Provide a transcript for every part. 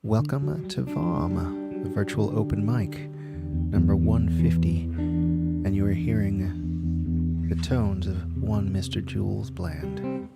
Welcome to VOM, the virtual open mic, number 150, and you are hearing the tones of one Mr. Jules Bland.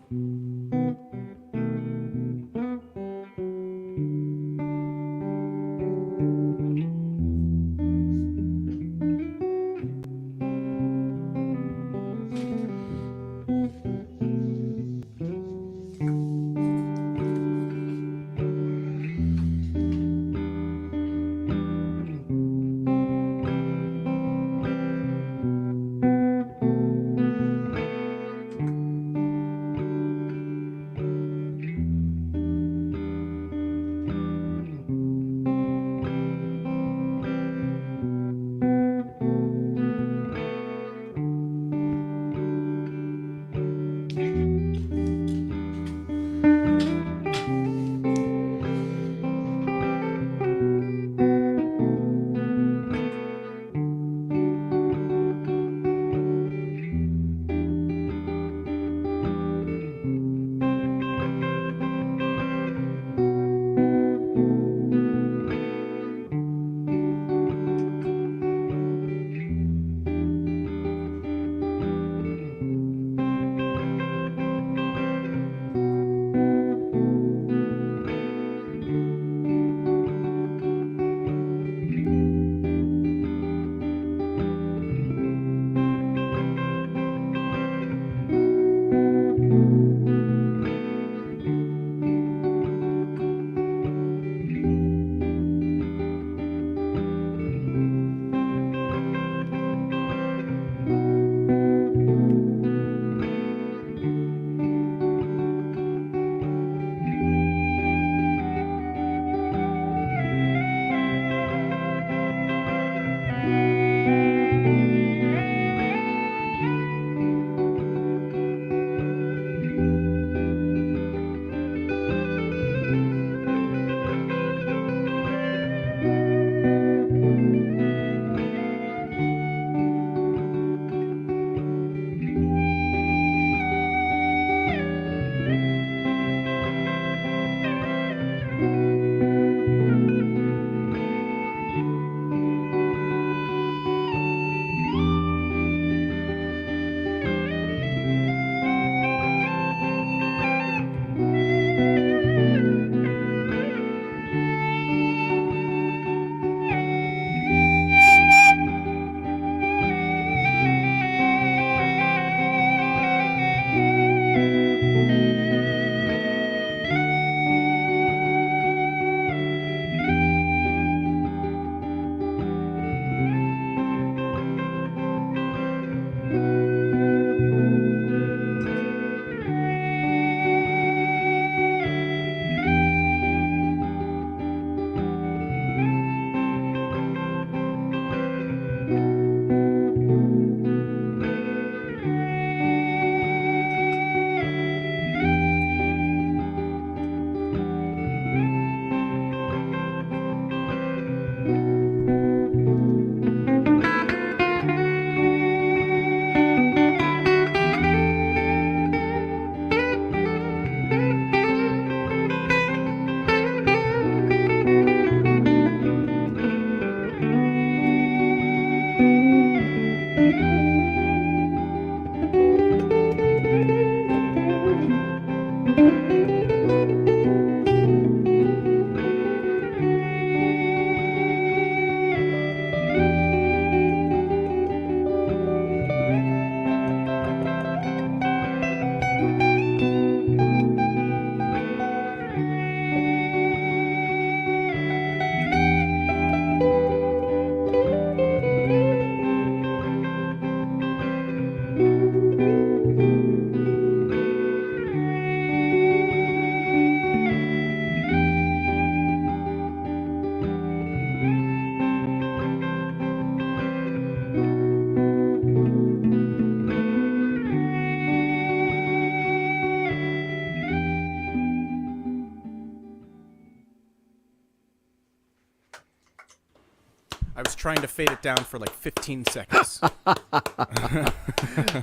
I was trying to fade it down for like 15 seconds.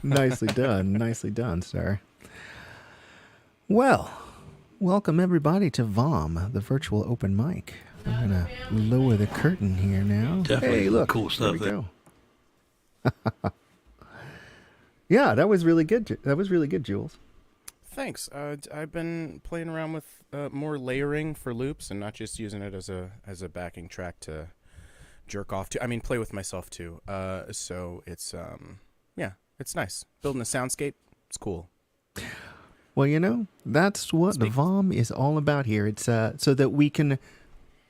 Nicely done, sir. Well, Welcome everybody to VOM, the virtual open mic. I'm gonna lower the curtain here now. Definitely Hey, look, cool stuff there we go. Yeah, that was really good. That was really good, Jules. Thanks. I've been playing around with more layering for loops and not just using it as a backing track to jerk off to. I mean, play with myself too. So it's it's nice. Building a soundscape, it's cool. Well, you know, that's what the VOM is all about here. It's so that we can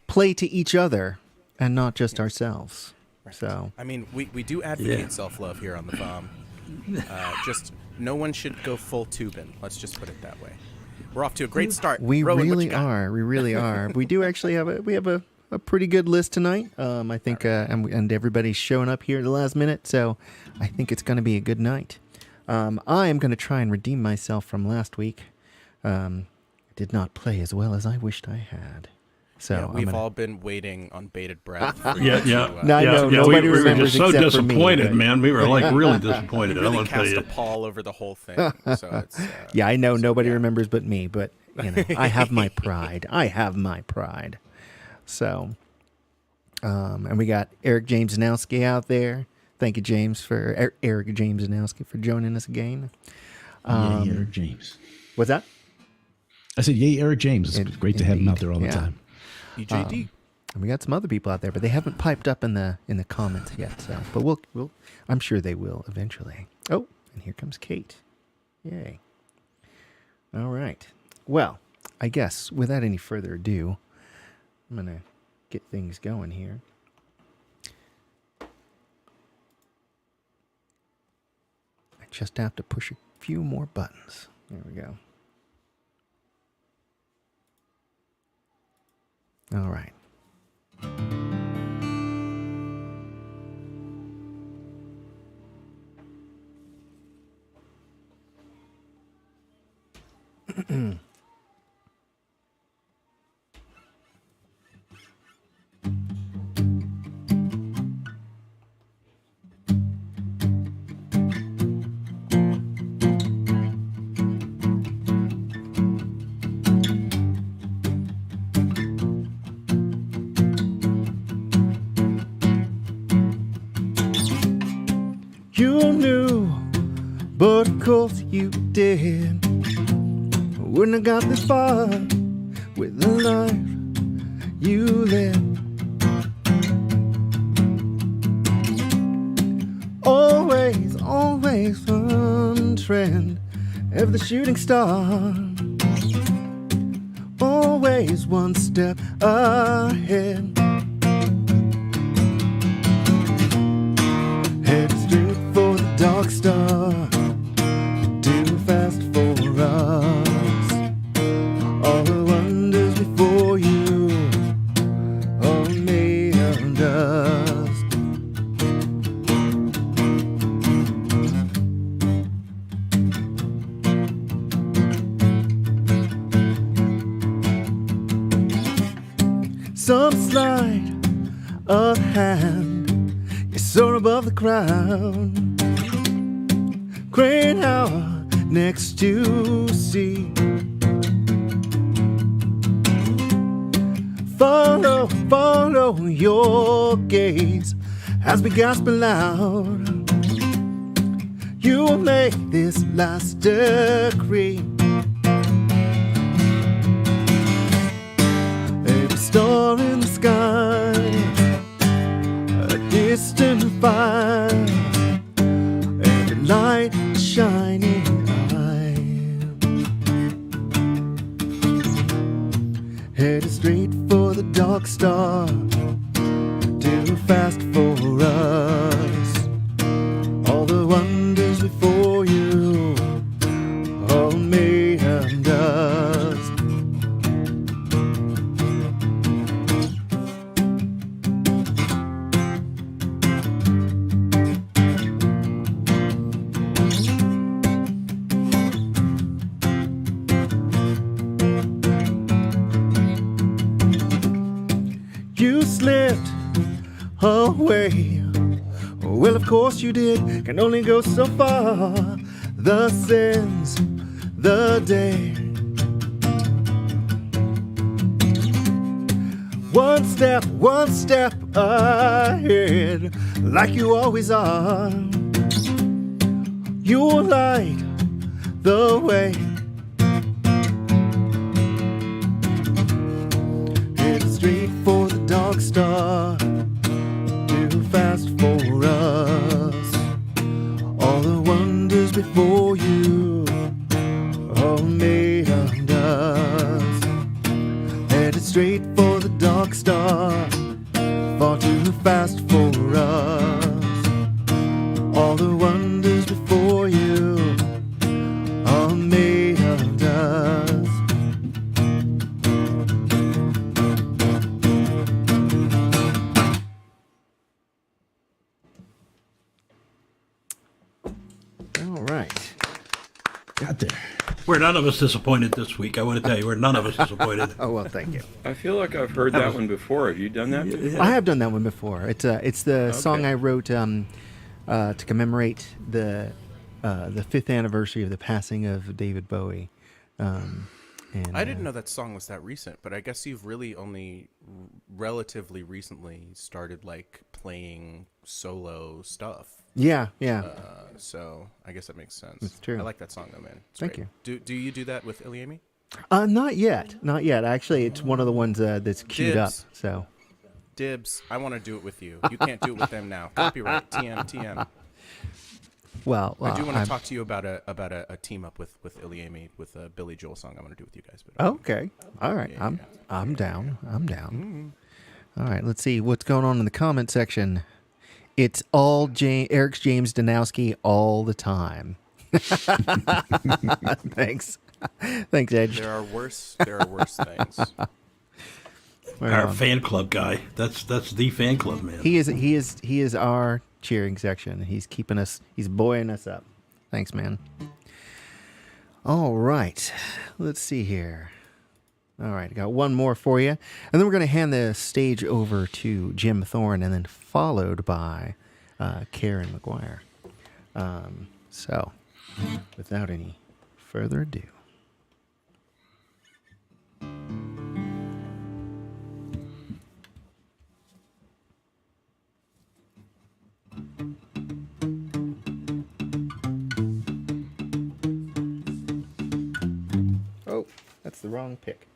play to each other and not just ourselves. Right. So, I mean, we do advocate self-love here on the VOM. Just no one should go full tubing. Let's just put it that way. We're off to a great start. we Rowan, what really you got? are. We really are. We do actually have a pretty good list tonight. I think, and everybody's showing up here at the last minute, so I think it's going to be a good night. I am going to try and redeem myself from last week. I did not play as well as I wished I had. So we've all been waiting on bated breath. For Yeah. No, I know, nobody we were remembers just so except for me, disappointed, but- man. We were like really disappointed. I really want to tell cast a you. pall over the whole thing. So it's Yeah, I know nobody remembers but me, but you know, I have my pride. I have my pride. So, and we got Eric James Zanowski out there. Thank you, James, for Eric James Zanowski for joining us again. Yay, Eric James. What's that? I said, yay, Eric James. It's great to have him out there all the Yeah. time. EJD. And we got some other people out there, but they haven't piped up in the comments yet. So, but we'll I'm sure they will eventually. Oh, and here comes Kate. Yay! All right. Well, I guess without any further ado, I'm gonna get things going here. I just have to push a few more buttons. There we go. All right. You knew, but of course you did. Wouldn't have got this far with the life you led. Always, always on trend of the shooting star. Always one step ahead. Headed straight for the dark star. Too fast for us. All the wonders before you, all made of dust. Some sleight of hand, you soar above the crowd. Crane hour next to sea. Follow, follow your gaze as we gasp aloud. You will make this last decree. Every star in the sky, a distant fire, every light a shining eye. Headed straight for the dark star, too fast for us. All the wonders before you, all made of dust. You slipped away. Well, of course you did. Can only go so far. The sins, the day. one step ahead, like you always are. You'll light the way. Head straight for the dark star, too fast for us. All the wonders before you, all made of dust. Headed straight for the dark star, far too fast for us. All the wonders before you, all made of dust. All right. Got there. We're none of us disappointed this week. I want to tell you, we're none of us disappointed. Oh, well, thank you. I feel like I've heard that one before. Have you done that before? I have done that one before. It's the song I wrote to commemorate the 5th anniversary of the passing of David Bowie. And I didn't know that song was that recent, but I guess you've really only relatively recently started like playing solo stuff. Yeah. So I guess that makes sense. It's true. I like that song though, man. It's Thank great. Do you do that with Iliami? Not yet. Actually, it's one of the ones that's queued up. Dibs. So Dibs, I want to do it with you. You can't do it with them now. Copyright. TM. well, I do want to talk to you about a team up with Iliami with a Billy Joel song I want to do with you guys. But Okay. All right. Yeah. I'm down. All right. Let's see what's going on in the comment section. It's all Eric's James Danowski all the time. Thanks, Edge. there are worse things. Right Our on. fan club guy. That's the fan club, man. He is our cheering section. He's keeping us. He's buoying us up. Thanks, man. All right. Let's see here. All right, I got one more for you. And then we're going to hand the stage over to Jim Thorne and then followed by Karen McGuire. So, without any further ado. Oh, that's the wrong pick.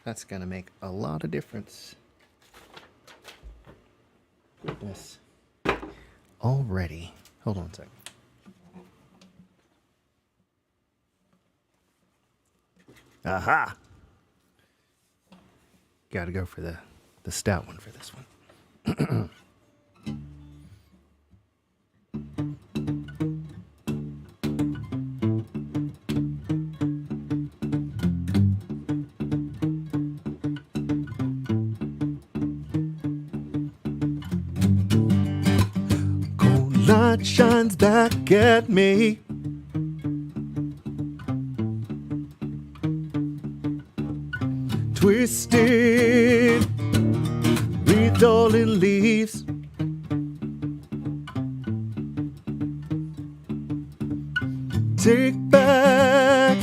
That's going to make a lot of difference. Goodness. Already. Hold on a second. Aha! Got to go for the stout one for this one. Light shines back at me. Twisted, wreathed all in leaves. Take back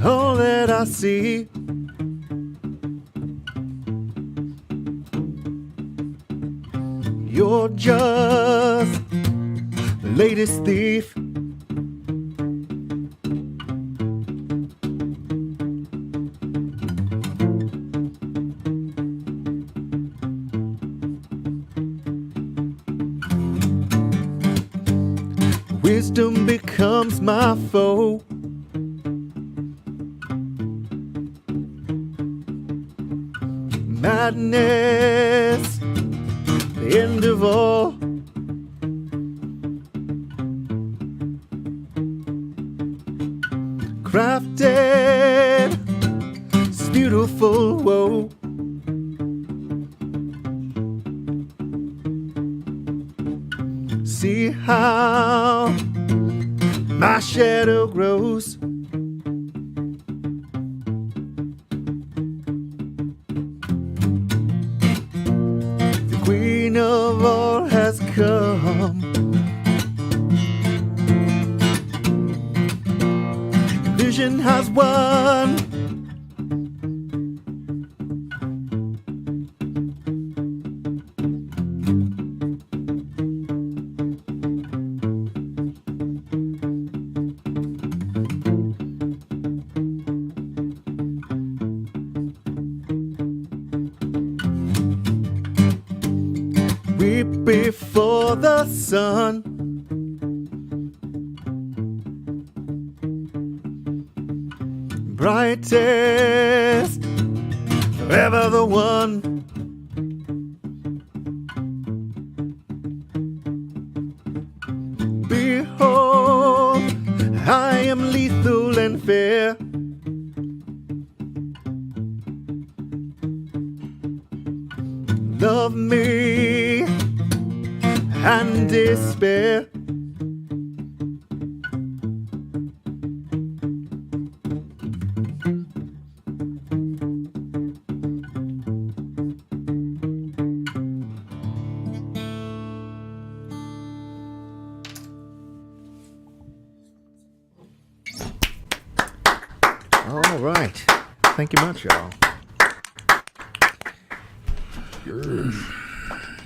all that I see. You're just the latest thief. Wisdom becomes my foe. Madness, the end of all. Crafted, this beautiful woe. See how my shadow grows. The queen of all has come. Vision has won. before the sun. Brightest, ever the one. Behold, I am lethal and fair. Love me and despair. All right. Thank you much, y'all.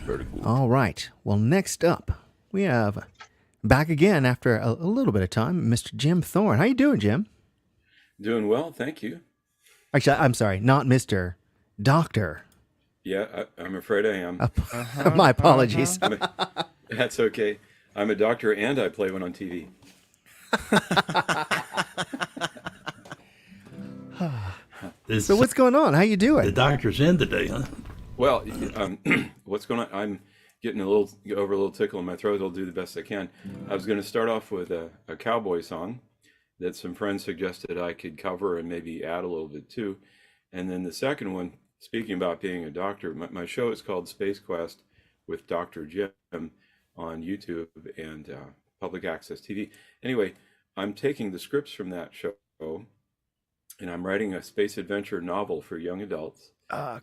Very cool. All right. Well, next up, we have back again after a little bit of time, Mr. Jim Thorne. How you doing, Jim? Doing well, thank you. Actually, I'm sorry, not Mr. Doctor. Yeah, I'm afraid I am. My apologies. That's okay. I'm a doctor and I play one on TV. So what's going on? How you The doing? doctor's in today, huh? Well, what's going on? I'm getting over a little tickle in my throat. I'll do the best I can. I was going to start off with a cowboy song that some friends suggested I could cover and maybe add a little bit too. And then the second one, speaking about being a doctor, my show is called Space Quest with Dr. Jim on YouTube and public access TV. Anyway, I'm taking the scripts from that show and I'm writing a space adventure novel for young adults.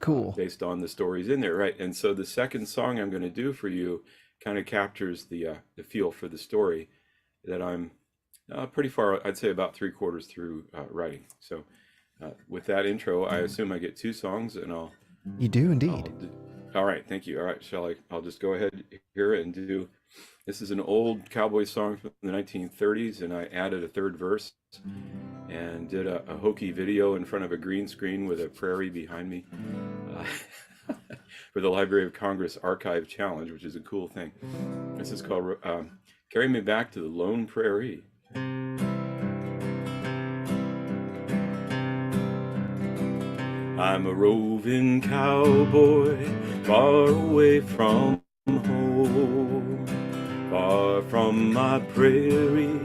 Cool. Based on the stories in there, right? And so the second song I'm going to do for you kind of captures the feel for the story that I'm pretty far, I'd say about 3/4 through writing. So with that intro, I assume I get 2 songs, and You do indeed. all right, thank you. All right, I'll just go ahead here and do. This is an old cowboy song from the 1930s, and I added a third verse and did a hokey video in front of a green screen with a prairie behind me for the Library of Congress Archive Challenge, which is a cool thing. This is called Carry Me Back to the Lone Prairie. I'm a roving cowboy far away from home, far from my prairie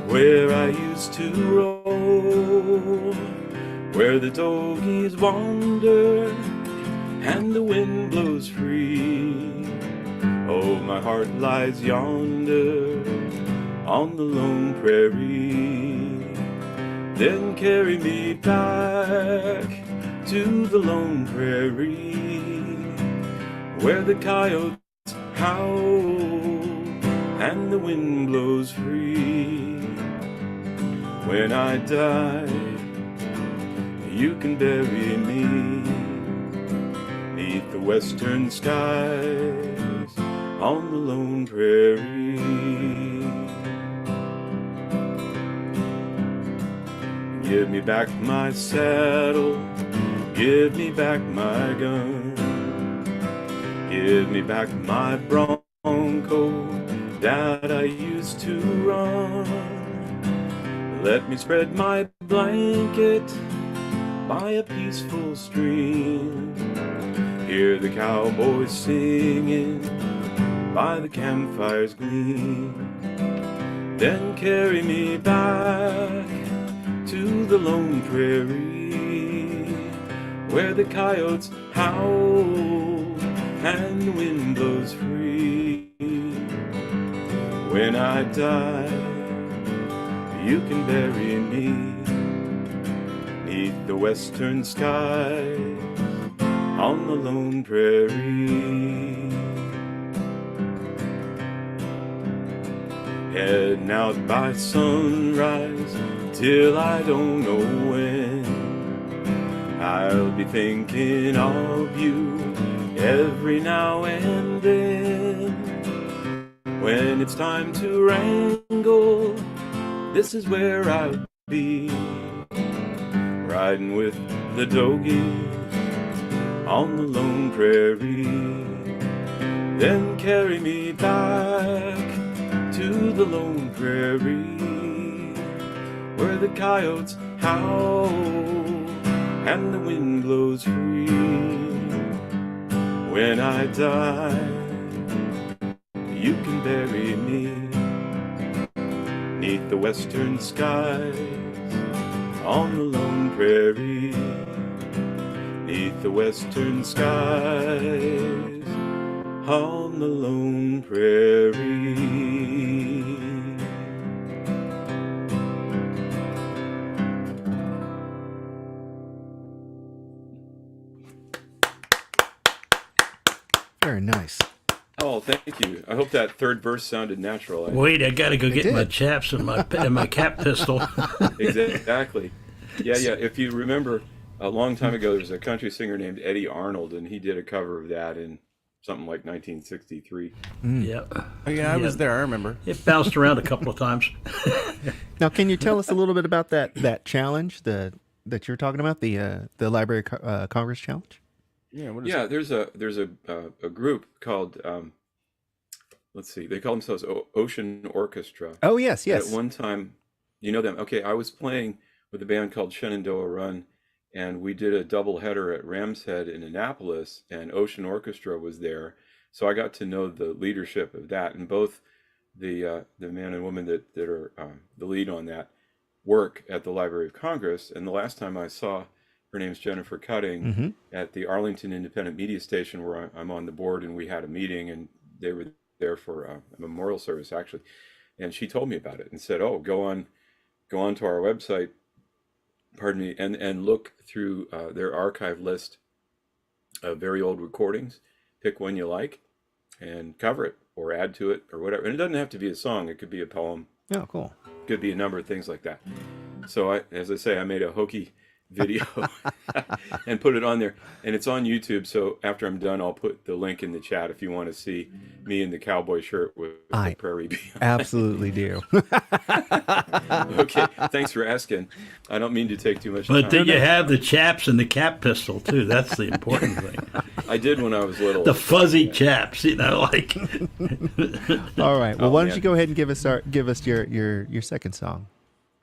where I used to roam, where the doggies wander and the wind blows free. Oh, my heart lies yonder on the lone prairie. Then carry me back to the lone prairie, where the coyotes howl and the wind blows free. When I die, you can bury me 'neath the western skies on the lone prairie. Give me back my saddle, give me back my gun, give me back my bronco that I used to run. Let me spread my blanket by a peaceful stream, hear the cowboys singing by the campfire's gleam. Then carry me back to the lone prairie, where the coyotes howl and the wind blows free. When I die, you can bury me 'neath the western skies on the lone prairie. Heading out by sunrise till I don't know when, I'll be thinking of you every now and then. When it's time to wrangle, this is where I'll be, riding with the doggies on the lone prairie. then carry me back to the lone prairie, where the coyotes howl and the wind blows free. When I die, you can bury me 'neath the western skies on the lone prairie, 'neath the western skies on the lone prairie. Very nice. Oh, thank you. I hope that third verse sounded natural. Wait, I got to go get my did. chaps and my cap pistol. Exactly. Yeah. If you remember, a long time ago, there was a country singer named Eddie Arnold, and he did a cover of that in something like 1963. Yep. Oh, yeah, I was there. I remember. It bounced around a couple of times. Now, can you tell us a little bit about that challenge that you're talking about, the Library of Congress challenge? Yeah. What is Yeah, there's a group called let's see, they call themselves Ocean Orchestra. Oh, yes. At one time, you know them. Okay, I was playing with a band called Shenandoah Run, and we did a double header at Ram's Head in Annapolis, and Ocean Orchestra was there. So I got to know the leadership of that, and both the man and woman that are the lead on that work at the Library of Congress. And the last time I saw her name's Jennifer Cutting at the Arlington Independent Media Station, where I'm on the board, and we had a meeting, and they were there for a memorial service actually, and she told me about it and said, "Oh, go on to our website, pardon me, and look through their archive list of very old recordings. Pick one you like, and cover it or add to it or whatever. And it doesn't have to be a song; it could be a poem. Oh, cool. It could be a number of things like that." So as I say, I made a hokey video and put it on there, and it's on YouTube. So after I'm done, I'll put the link in the chat if you want to see me in the cowboy shirt with the prairie bee. Absolutely do. Okay, thanks for asking. I don't mean to take too much But time. then you have the chaps and the cap pistol, too. That's the important thing. I did when I was little. The fuzzy chaps, like. All right. Well, Oh, why don't man. you go ahead and give us your second song?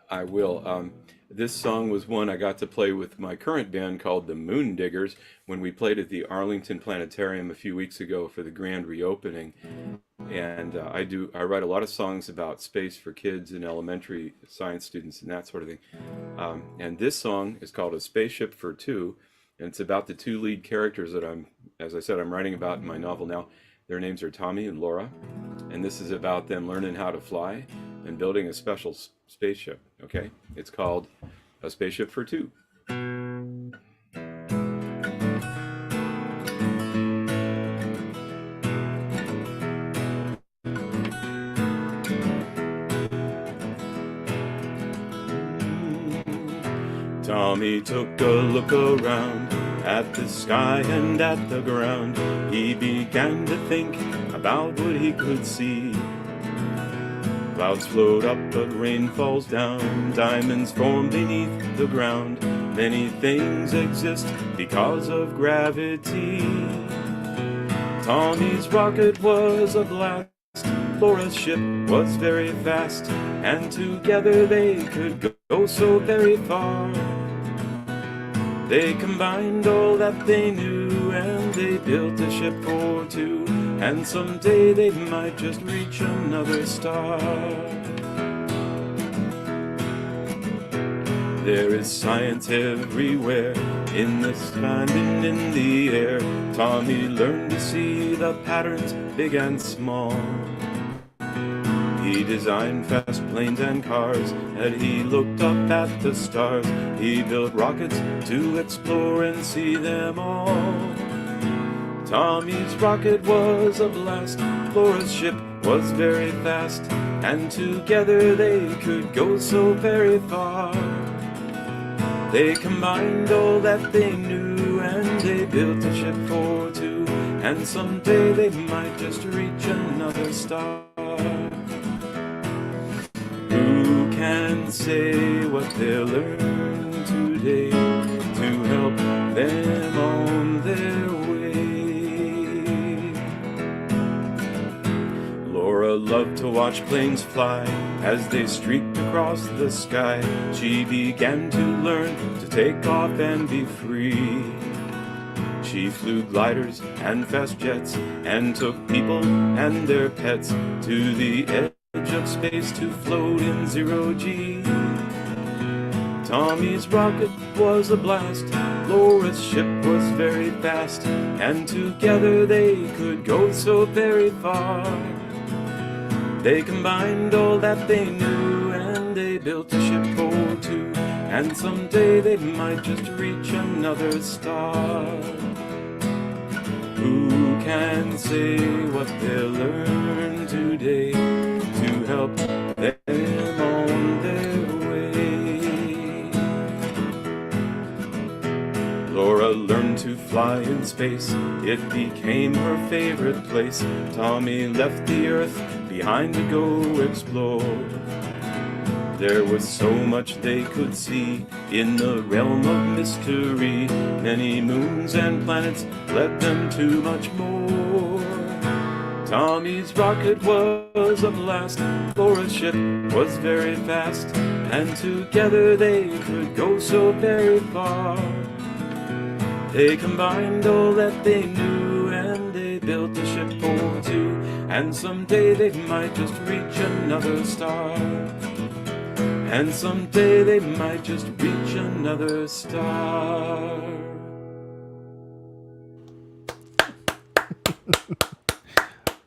I will. This song was one I got to play with my current band called the Moon Diggers when we played at the Arlington Planetarium a few weeks ago for the grand reopening. And I write a lot of songs about space for kids and elementary science students and that sort of thing. And this song is called A Spaceship for Two, and it's about the two lead characters that as I said, I'm writing about in my novel now. Their names are Tommy and Laura, and this is about them learning how to fly and building a special spaceship. Okay, it's called A Spaceship for Two. Tommy took a look around at the sky and at the ground. He began to think about what he could see. Clouds float up, but rain falls down. Diamonds form beneath the ground. Many things exist because of gravity. Tommy's rocket was a blast. Laura's ship was very fast, and together they could go so very far. They combined all that they knew, and they built a ship for two, and someday they might just reach another star. There is science everywhere, in the sky and in the air. Tommy learned to see the patterns, big and small. He designed fast planes and cars, and he looked up at the stars. He built rockets to explore and see them all. Tommy's rocket was a blast. Laura's ship was very fast, and together they could go so very far. They combined all that they knew, and they built a ship for two, and someday they might just reach another star. Who can say what they'll learn today to help them on their way? to watch planes fly as they streaked across the sky. She began to learn to take off and be free. She flew gliders and fast jets and took people and their pets to the edge of space to float in zero-G. Tommy's rocket was a blast, Laura's ship was very fast, and together they could go so very far. They combined all that they knew and they built a ship for two, and someday they might just reach another star. Who can say what they'll learn today to help them on their way? Laura learned to fly in space, it became her favorite place. Tommy left the Earth behind to go explore. There was so much they could see in the realm of mystery. Many moons and planets led them to much more. Tommy's rocket was a blast, Laura's ship was very fast, and together they could go so very far. They combined all that they knew and they built a ship for two, and someday they might just reach another star. And someday they might just reach another star.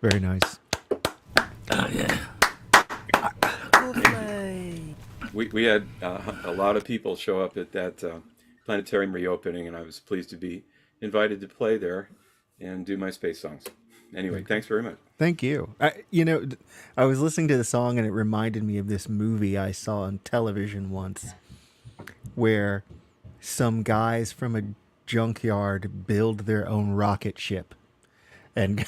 Very nice. Oh, yeah. We had a lot of people show up at that planetarium reopening, and I was pleased to be invited to play there and do my space songs. Anyway, thanks very much. Thank you. I was listening to the song and it reminded me of this movie I saw on television once where some guys from a junkyard build their own rocket ship and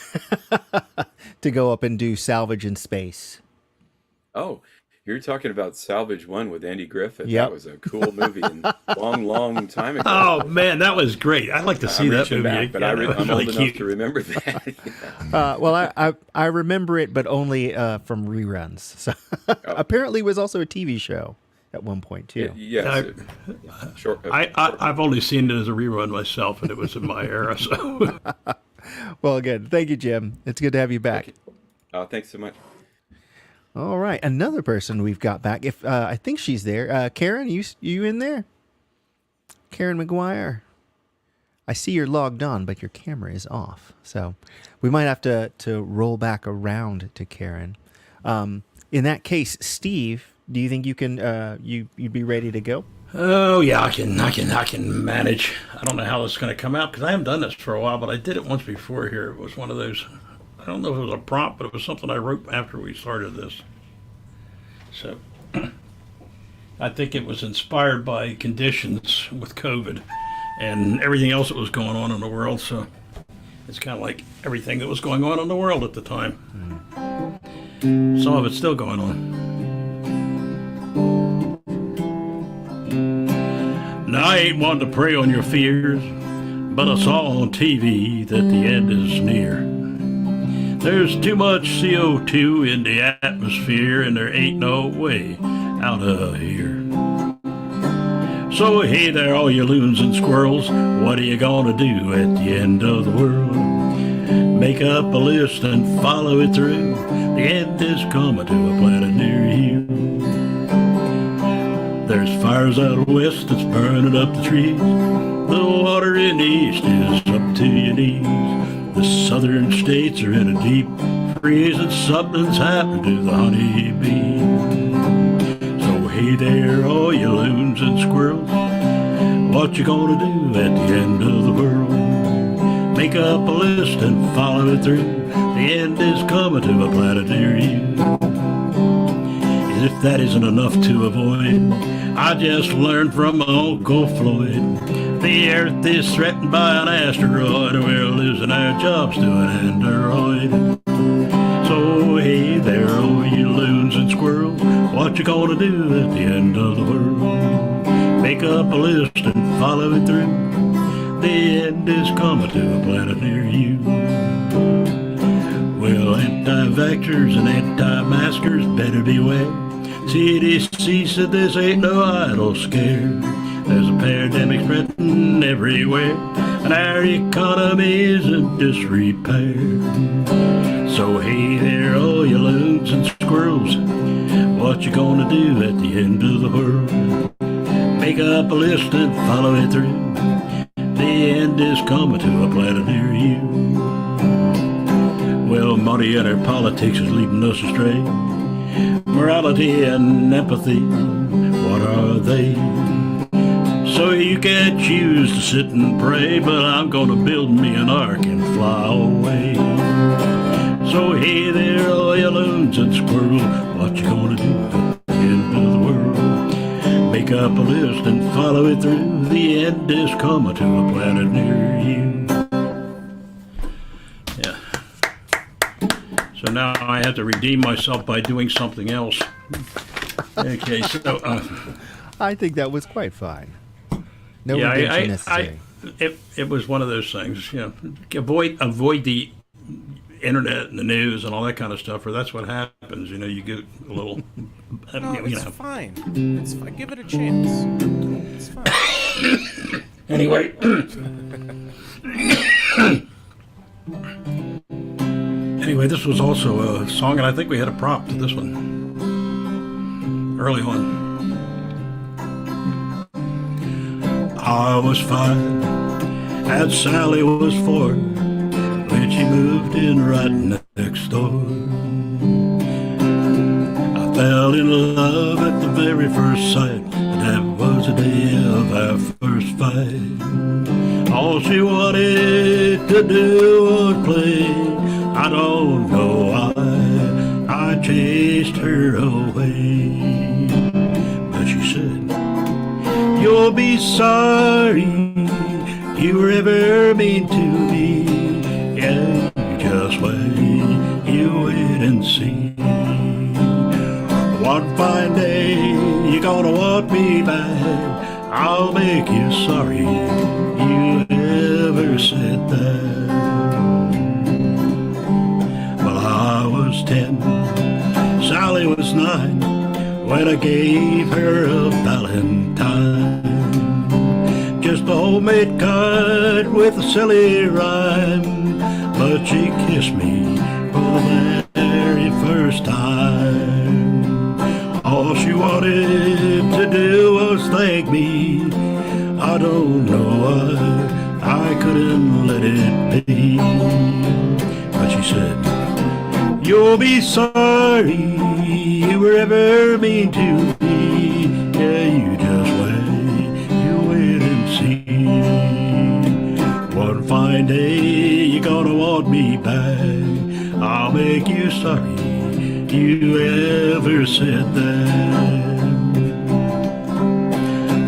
to go up and do salvage in space. Oh, you're talking about Salvage One with Andy Griffith. Yep. That was a cool movie and long time ago. Oh man, that was great. I'd like to see that reaching movie. back, but again. That was I'm old really enough cute. to remember that. Well, I remember it, but only from reruns. So apparently it was also a TV show at one point too. Yes. Short. I've only seen it as a rerun myself, and it was in my era. So Well, good. Thank you, Jim. It's good to have you back. Thanks so much. All right, another person we've got back. If I think she's there. Karen, you in there? Karen McGuire. I see you're logged on, but your camera is off. So we might have to roll back around to Karen. In that case, Steve, do you think you can you'd be ready to go? oh yeah, I can manage. I don't know how this is going to come out because I haven't done this for a while, but I did it once before here. It was one of those. I don't know if it was a prompt, but it was something I wrote after we started this. So I think it was inspired by conditions with COVID and everything else that was going on in the world. So it's kind of like everything that was going on in the world at the time. Some of it's still going on. Now, I ain't one to prey on your fears, but I saw on TV that the end is near. There's too much CO2 in the atmosphere, and there ain't no way out of here. So hey there, all you loons and squirrels, what are you gonna do at the end of the world? Make up a list and follow it through. The end is coming to a planet near you. There's fires out west that's burning up the trees. The water in the east is up to your knees. The southern states are in a deep freeze, and something's happened to the honeybee. So hey there, all you loons and squirrels, what you gonna do at the end of the world? Make up a list and follow it through. The end is coming to a planet near you. As if that isn't enough to avoid, I just learned from my Uncle Floyd. The Earth is threatened by an asteroid, and we're losing our jobs to an android. So hey there, all you loons and squirrels, what you gonna do at the end of the world? Make up a list and follow it through. The end is coming to a planet near you. Well, anti-vaxxers and anti-maskers better beware. CDC said this ain't no idle scare. There's a pandemic spreading everywhere, and our economy is in disrepair. So hey there, all you loons and squirrels, what you gonna do at the end of the world? Make up a list and follow it through. The end is coming to a planet near you. Well, money and our politics is leading us astray. Morality and empathy, what are they? So you can choose to sit and pray, but I'm gonna build me an ark and fly away. So hey there, all you loons and squirrels, what you gonna do at the end of the world? Make up a list and follow it through. The end is coming to a planet near you. Yeah. So now I have to redeem myself by doing something else. Okay, so I think that was quite fine. No yeah, redemption necessary. it was one of those things. You know, avoid the internet and the news and all that kind of stuff, or that's what happens. You know, you get a little. No, you it's know. fine. It's fine. Give it a chance. It's fine. Anyway. Anyway, this was also a song, and I think we had a prompt to this one early on. I was 5 and Sally was 4 when she moved in right next door. I fell in love at the very first sight. That was the day of our first fight. All she wanted to do was play. I don't know why I chased her away. But she said, you'll be sorry you were ever mean to me. Yeah, you just wait, you wait and see. One fine day you're gonna want me back. I'll make you sorry you ever said that. Well, I was 10, Sally was 9 when I gave her a valentine. Just a homemade card with a silly rhyme, but she kissed me for the very first time. All she wanted to do was thank me. I don't know why I couldn't let it be. But she said, you'll be sorry you were ever mean to me. Yeah, you just wait and see. One fine day you're gonna want me back. I'll make you sorry you ever said that.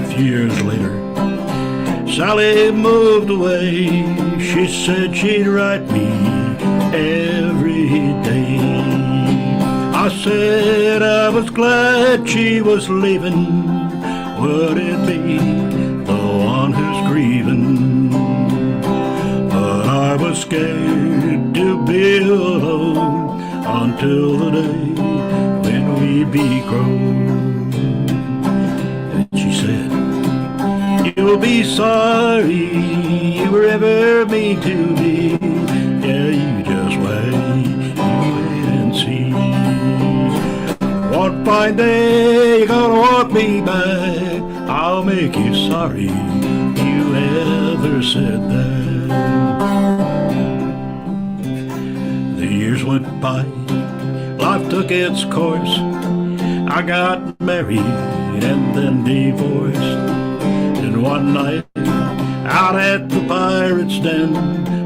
A few years later, Sally moved away. She said she'd write me every day. I said I was glad she was leaving. Would it be the one who's grieving? But I was scared to be alone until the day when we be grown. And she said, you'll be sorry you were ever mean to me. Yeah, you just wait and see. One fine day you're gonna want me back. I'll make you sorry you ever said that. The years went by, life took its course. I got married and then divorced. And one night, out at the pirate's den,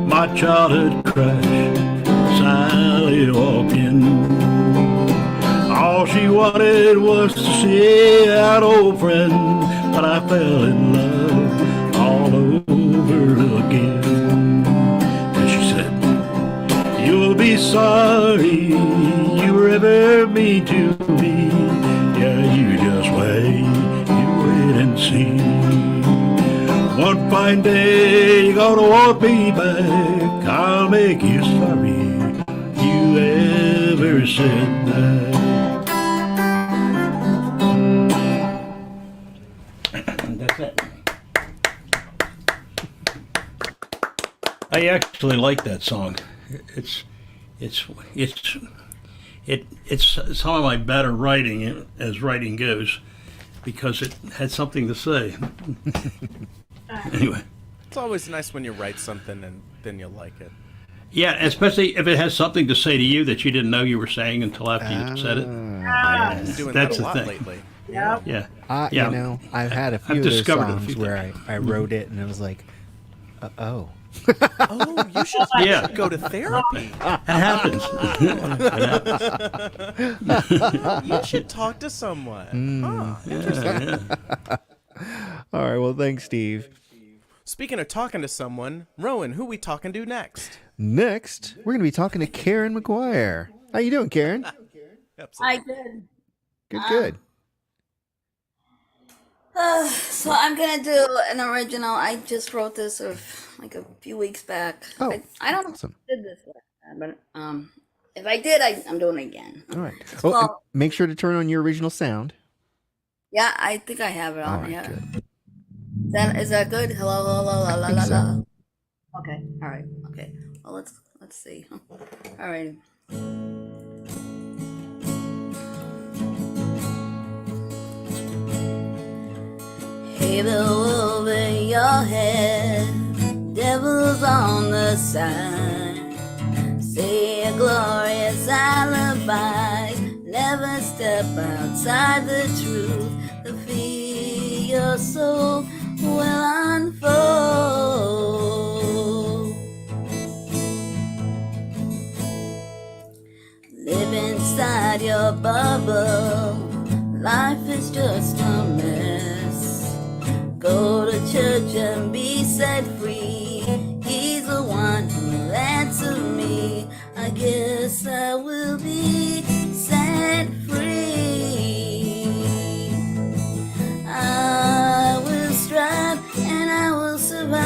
my childhood crashed. Sally walked in. All she wanted was to see that old friend, but I fell in love all over again. And she said, you'll be sorry you were ever mean to me. Yeah, you just wait and see. One fine day you're gonna want me back. I'll make you sorry you very sad night. And that's it. I actually like that song. It's some of my better writing as writing goes, because it had something to say. Anyway. It's always nice when you write something and then you like it. Yeah, especially if it has something to say to you that you didn't know you were saying until after you said it. I've been doing That's that a the lot thing. lately. Yep. Yeah. You know, I've had a few of those discovered a songs few where I wrote it and I was like, oh. Oh, you should Yeah. go to therapy. It happens. You should talk to someone. Huh. Yeah. All right. Well, thanks, Steve. Speaking of talking to someone, Rowan, who we talking to next? Next, we're going to be talking to Karen McGuire. How you doing, Karen? I did. Good. So I'm gonna do an original. I just wrote this like a few weeks back. Oh, I don't know awesome. if I did this last time, but if I did, I'm doing it again. All right. Oh, and called- make sure to turn on your original sound. Yeah, I think I have it All on. right, Yeah. good. Is that good? Hello, la la la la think la so. la. Okay. All right. Okay. Well, let's see. All right. Hey, the over your head, devil's on the side. Say a glorious alibi, never step outside the truth. The fear your soul will unfold. Live inside your bubble, life is just a mess. Go to church and be set free. He's the one who'll answer me. I guess I will be set free. I will strive and I will survive.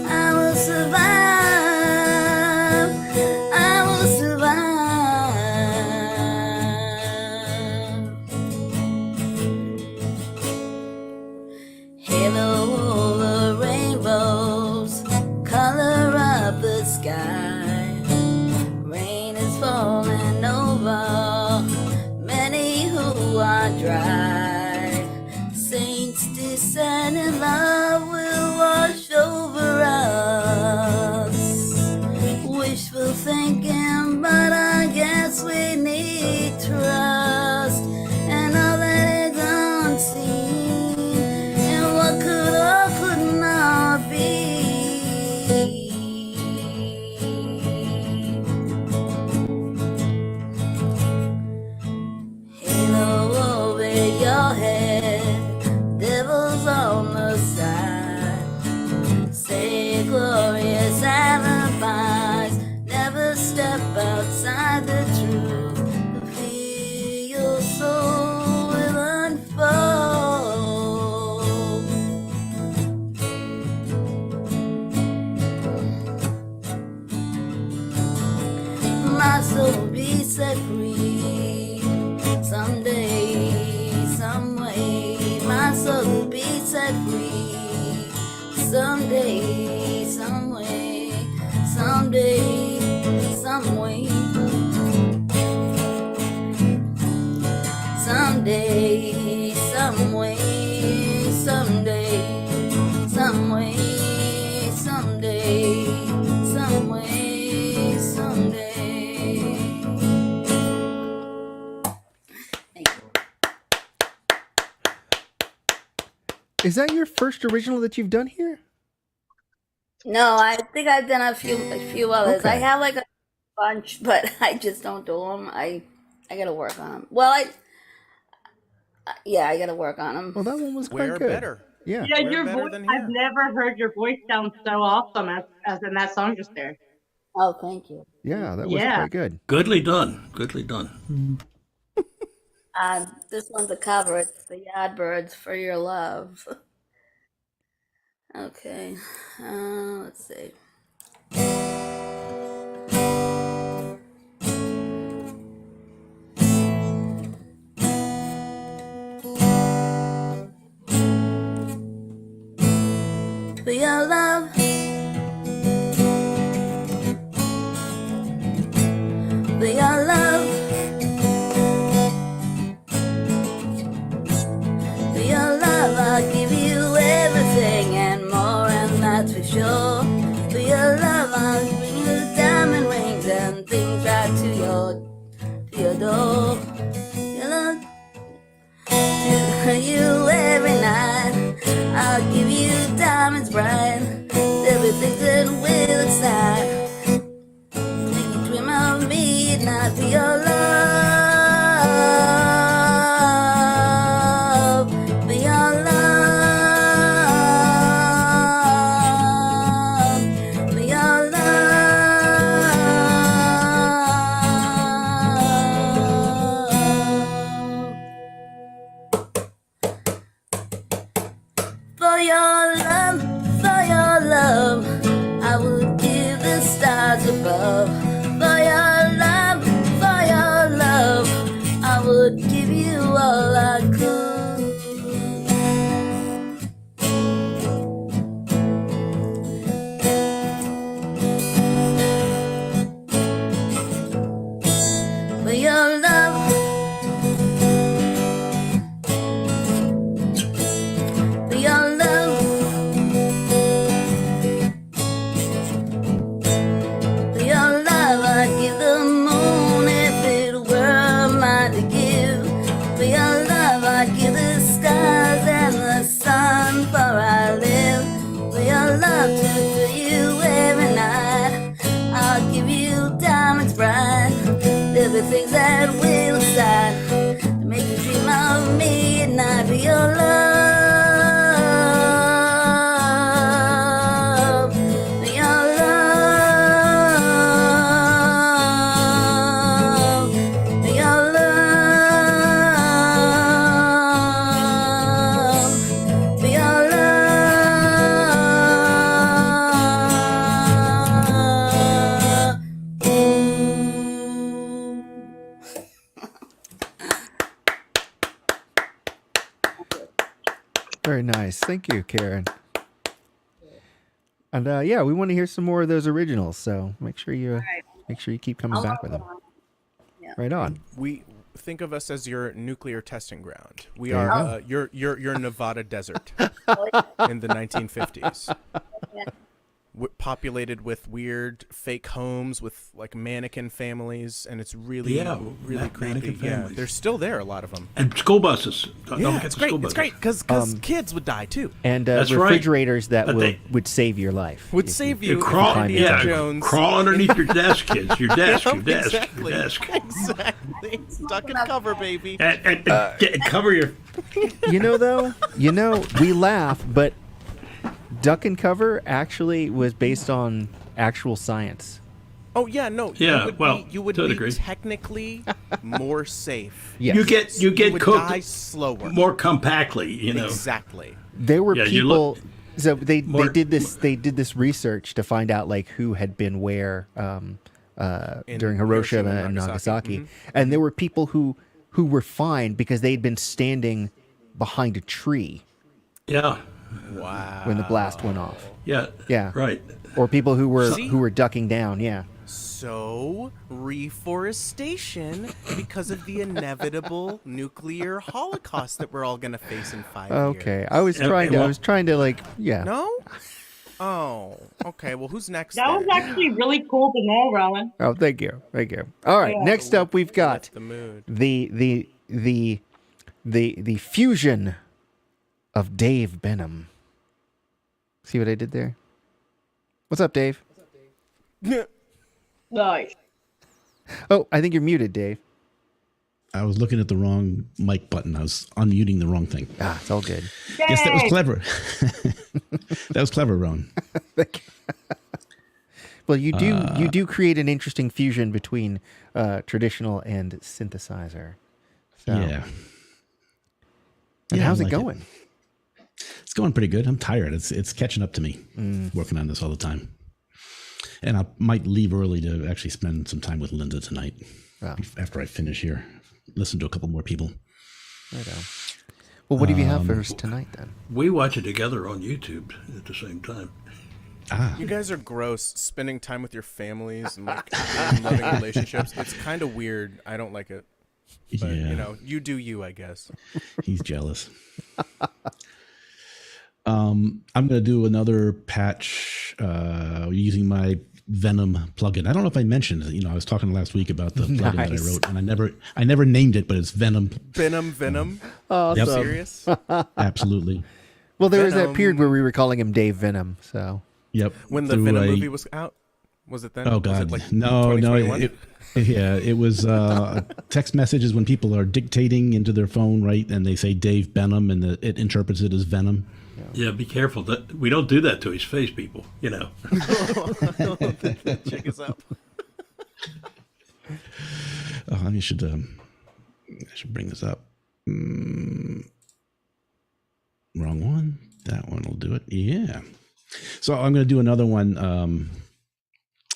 I will survive. I will survive. Halo over rainbows, color up the sky. Rain is falling over many who are dry. Saints descend and love will wash over us. Wishful thinking, but I guess we need trust and all that is unseen. And what could or could not be. Halo over your head, devil's on the side. Say glorious alibis, never step outside the truth. The fear your soul will unfold. My soul be set free. Someday, some way, my soul will be set free. Someday, some way, someday, some way. Someday, some way, someday, some way, someday, some way, someday. Thank you. Is that your first original that you've done here? No, I think I've done a few others. I Okay. have like a bunch, but I just don't do them. I gotta work on them. Well, yeah, I gotta work on them. Well, that one was quite Where good. better? Yeah. Yeah, Where your better voice. than I've here? never heard your voice sound so awesome as in that song just there. Oh, thank you. Yeah, that was Yeah. quite good. Goodly done. Goodly done. This one's a cover. It's the Yardbirds for Your Love. Okay, let's see. for your love. For your love. For your love, I'll give you everything and more, and that's for sure. For your love, I'll bring you diamond rings and things right to your door. Your love, to you every night. I'll give you diamonds bright. There'll be things that will excite. Make you dream of midnight for your love. For your love. For your love, I would give the stars above. For your love, I would give you all I could. For your love. For your love. For your love, I'd give the moon if it were mine to give. For your love, I'd give the stars and the sun, for I live. For your love, to fill you every night. I'll give you diamonds bright. There'll be things that will excite, to make you dream of midnight. For your love. For your love. For your love. For your love. Very nice. Thank you, Karen. And yeah, we want to hear some more of those originals. So make sure you keep coming back with them. Right on. We think of us as your nuclear testing ground. We There you are your Nevada desert in the 1950s. Populated with weird fake homes with like mannequin families, and it's really really creepy. mannequin Yeah, families. they're still there, a lot of them. And school buses. Don't Yeah, forget it's the great. school It's buses. great because kids would die too. And That's right. refrigerators that But would save your life. Would if save You you. crawl, if Indiana Jones. crawl underneath your desk, kids. Your desk, Yep, your desk, exactly. your desk. Exactly. Stuck in cover, baby. And cover your. You know, we laugh, but Duck and Cover actually was based on actual science. Oh yeah, no. Yeah, you would to a be degree. technically more safe. Yes. You get would cooked die slower. more compactly. You know. Exactly. There were Yeah, you people. look- So they more- did this research to find out like who had been where during Hiroshima and Nagasaki, and there were people who were fine because they'd been standing behind a tree Yeah. Wow. when the blast went off. Yeah. Yeah. Right. Or people who See? were ducking down. Yeah. So reforestation because of the inevitable nuclear holocaust that we're all gonna face in 5 years. Okay. I was trying to like yeah. No. Oh. Okay. Well, who's next? That was then? actually really cool to know, Rowan. Oh, thank you. All right. Yeah. Next up, we've got Lift the mood. the fusion of Dave Benham. See what I did there? What's up, Dave? Nice. Oh, I think you're muted, Dave. I was looking at the wrong mic button. I was unmuting the wrong thing. Ah, it's all good. Yes, that was Yay! clever. That was clever, Ron. Well, you do create an interesting fusion between traditional and synthesizer. So, Yeah. And Yeah, how's I it like going? It's going pretty good. I'm tired. It's catching up to me working on this all the time. And I might leave early to actually spend some time with Linda tonight Wow. after I finish here. Listen to a couple more people. Right on. Well, what do you have for us tonight then? We watch it together on YouTube at the same time. You guys are gross. Spending time with your families and like in loving relationships. It's kind of weird. I don't like it. But Yeah. you know, you do you, I guess. He's jealous. I'm going to do another patch using my Venom plugin. I don't know if I mentioned, I was talking last week about the plugin that I Nice. wrote, and I never named it, but it's Venom. Venom. Awesome. Yep. Serious? Absolutely. Well, there was that Venom. period where we were calling him Dave Venom. So Yep. When the Through Venom a- movie was out, was it then? Oh Was it God, like no. 2021? It was text messages when people are dictating into their phone, right? And they say Dave Venom, and it interprets it as Venom. Yeah, be careful. We don't do that to his face, people. Check us out. Oh, I should bring this up. Wrong one. That one will do it. Yeah. So I'm going to do another one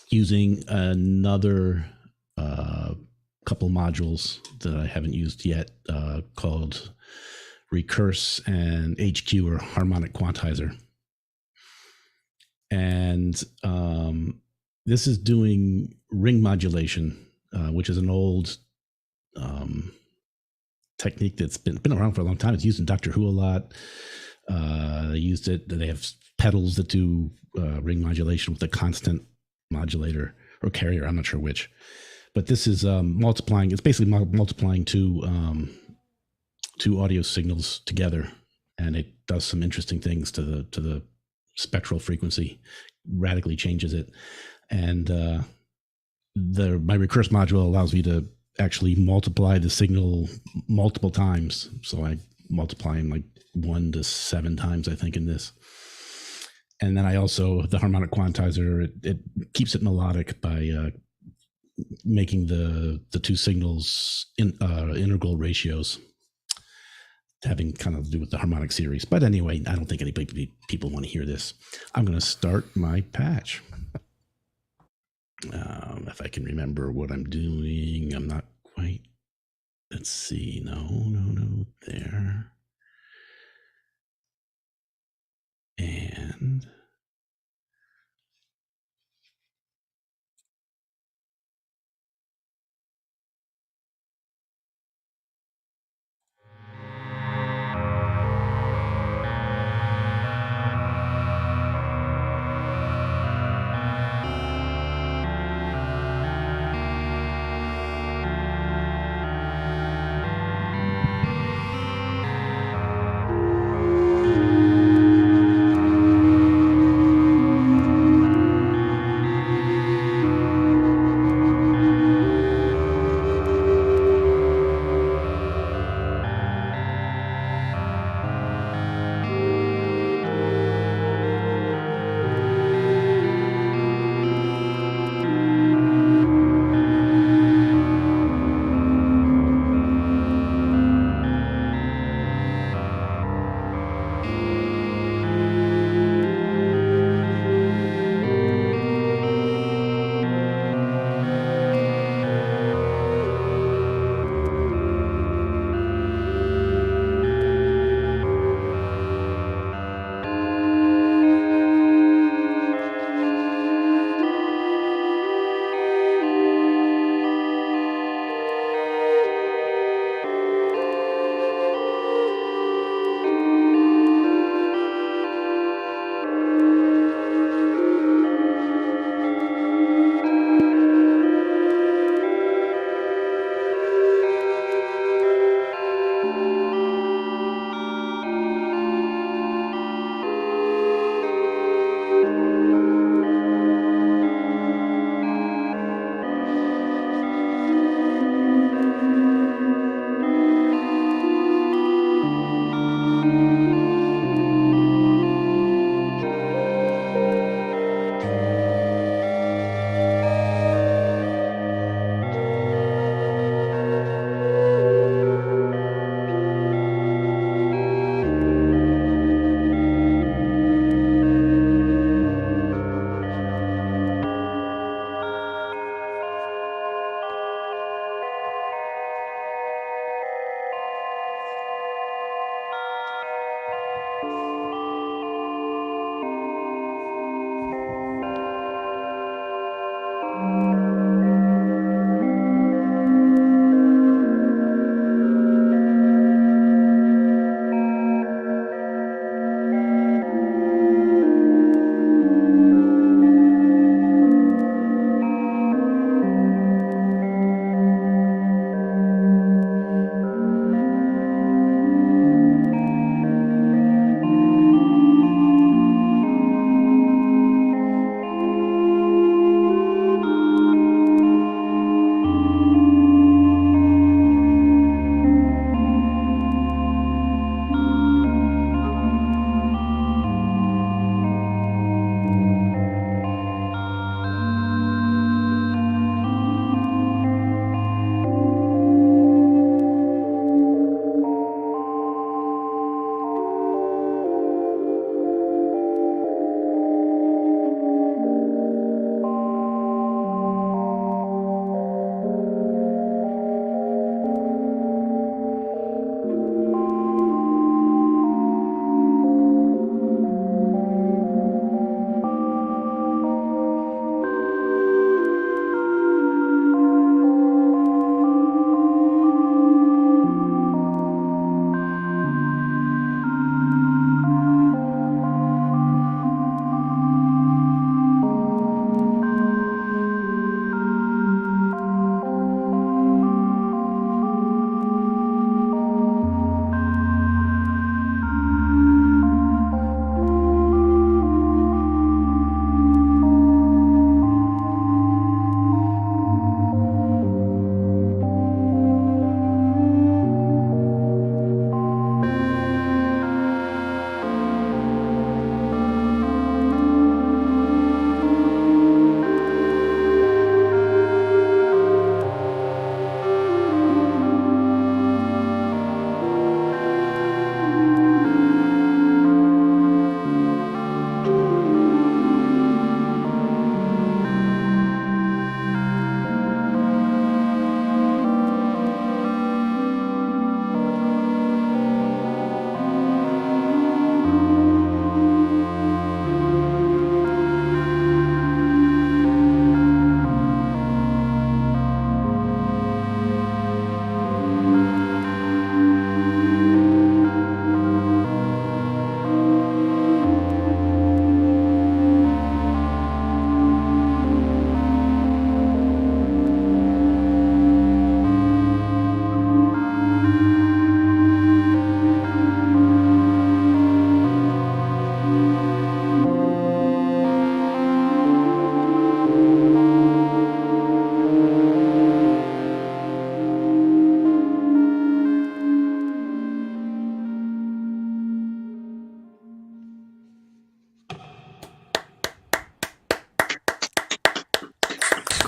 using another couple modules that I haven't used yet called Recurse and HQ, or Harmonic Quantizer. And this is doing ring modulation, which is an old technique that's been around for a long time. It's used in Doctor Who a lot. They used it. They have pedals that do ring modulation with a constant modulator or carrier. I'm not sure which, but this is multiplying. It's basically multiplying two audio signals together, and it does some interesting things to the spectral frequency. Radically changes it, and my recurse module allows me to actually multiply the signal multiple times. So I multiply them like 1 to 7 times, I think, in this. And then I also, the harmonic quantizer, it keeps it melodic by making the two signals integral ratios, having kind of to do with the harmonic series. But anyway, I don't think any people want to hear this. I'm going to start my patch. If I can remember what I'm doing, I'm not quite. Let's see. No, there. And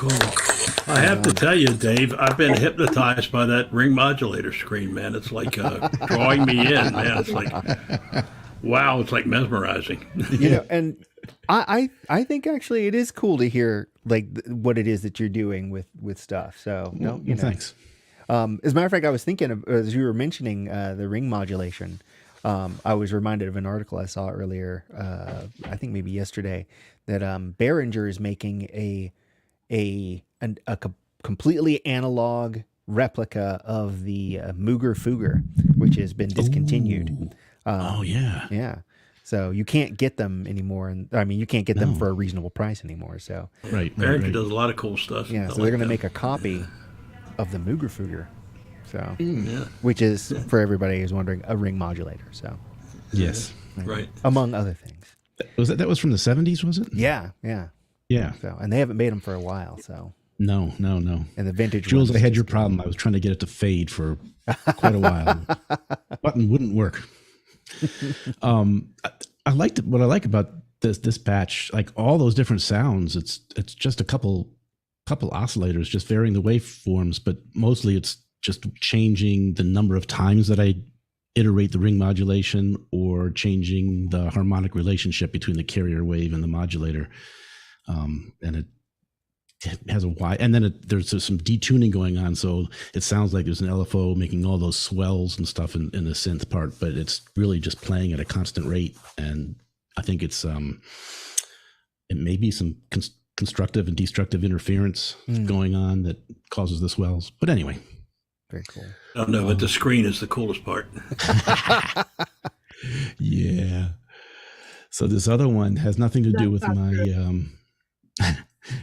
cool. I have to tell you, Dave, I've been hypnotized by that ring modulator screen, man. It's like drawing me in, man. It's like, wow, it's like mesmerizing. You know, and I think actually it is cool to hear like what it is that you're doing with stuff. So no, you know. Thanks. As a matter of fact, I was thinking of, as you were mentioning the ring modulation, I was reminded of an article I saw earlier, I think maybe yesterday, that Behringer is making a completely analog replica of the Mooger Fugger, which has been discontinued. Oh yeah. Yeah. So you can't get them anymore, and I mean you can't get them for a reasonable price anymore. So Barrington does a lot of cool stuff. yeah, so they're going to make a copy of the Mooger Fugger. So, Yeah. which is, for everybody who's wondering, a ring modulator. So, Yes. Right. among other things. That was from the 70s, was it? Yeah. Yeah. So, and they haven't made them for a while. So, No. and the vintage Jules, ones I had your just- problem. I was trying to get it to fade for quite a while. Button wouldn't work. I liked it. What I like about this patch, like all those different sounds, it's just a couple oscillators, just varying the waveforms, but mostly it's just changing the number of times that I iterate the ring modulation or changing the harmonic relationship between the carrier wave and the modulator. And it has a wide, and then there's some detuning going on. So it sounds like there's an LFO making all those swells and stuff in the synth part, but it's really just playing at a constant rate. And I think it may be some constructive and destructive interference going on that causes the swells. But anyway. Very cool. Oh, no, but the screen is the coolest part. Yeah. So this other one has nothing to do with my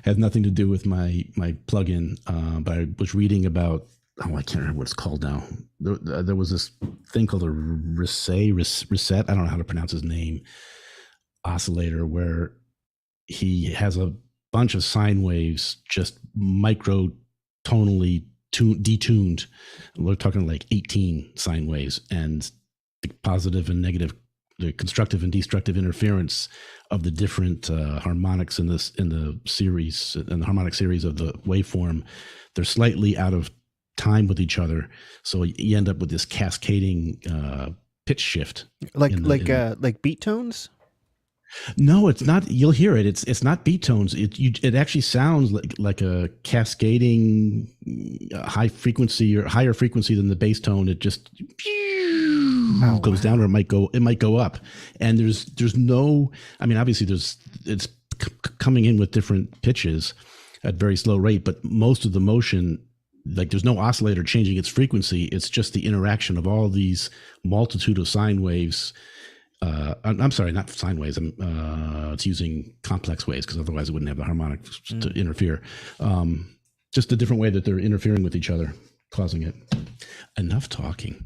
has nothing to do with my plugin. But I was reading about, I can't remember what it's called now. There was this thing called a reset. I don't know how to pronounce his name. Oscillator, where he has a bunch of sine waves just microtonally detuned. We're talking like 18 sine waves, and the positive and negative, the constructive and destructive interference of the different harmonics in the series, in the harmonic series of the waveform, they're slightly out of time with each other, so you end up with this cascading pitch shift, like beat tones. No, it's not. You'll hear it. It's not beat tones. It actually sounds like a cascading high frequency or higher frequency than the bass tone. It just goes down, or it might go up. And there's no. I mean, obviously it's coming in with different pitches at very slow rate, but most of the motion, like there's no oscillator changing its frequency. It's just the interaction of all these multitude of sine waves. I'm sorry, not sine waves. It's using complex waves, because otherwise it wouldn't have the harmonics to interfere. Just a different way that they're interfering with each other, causing it. Enough talking.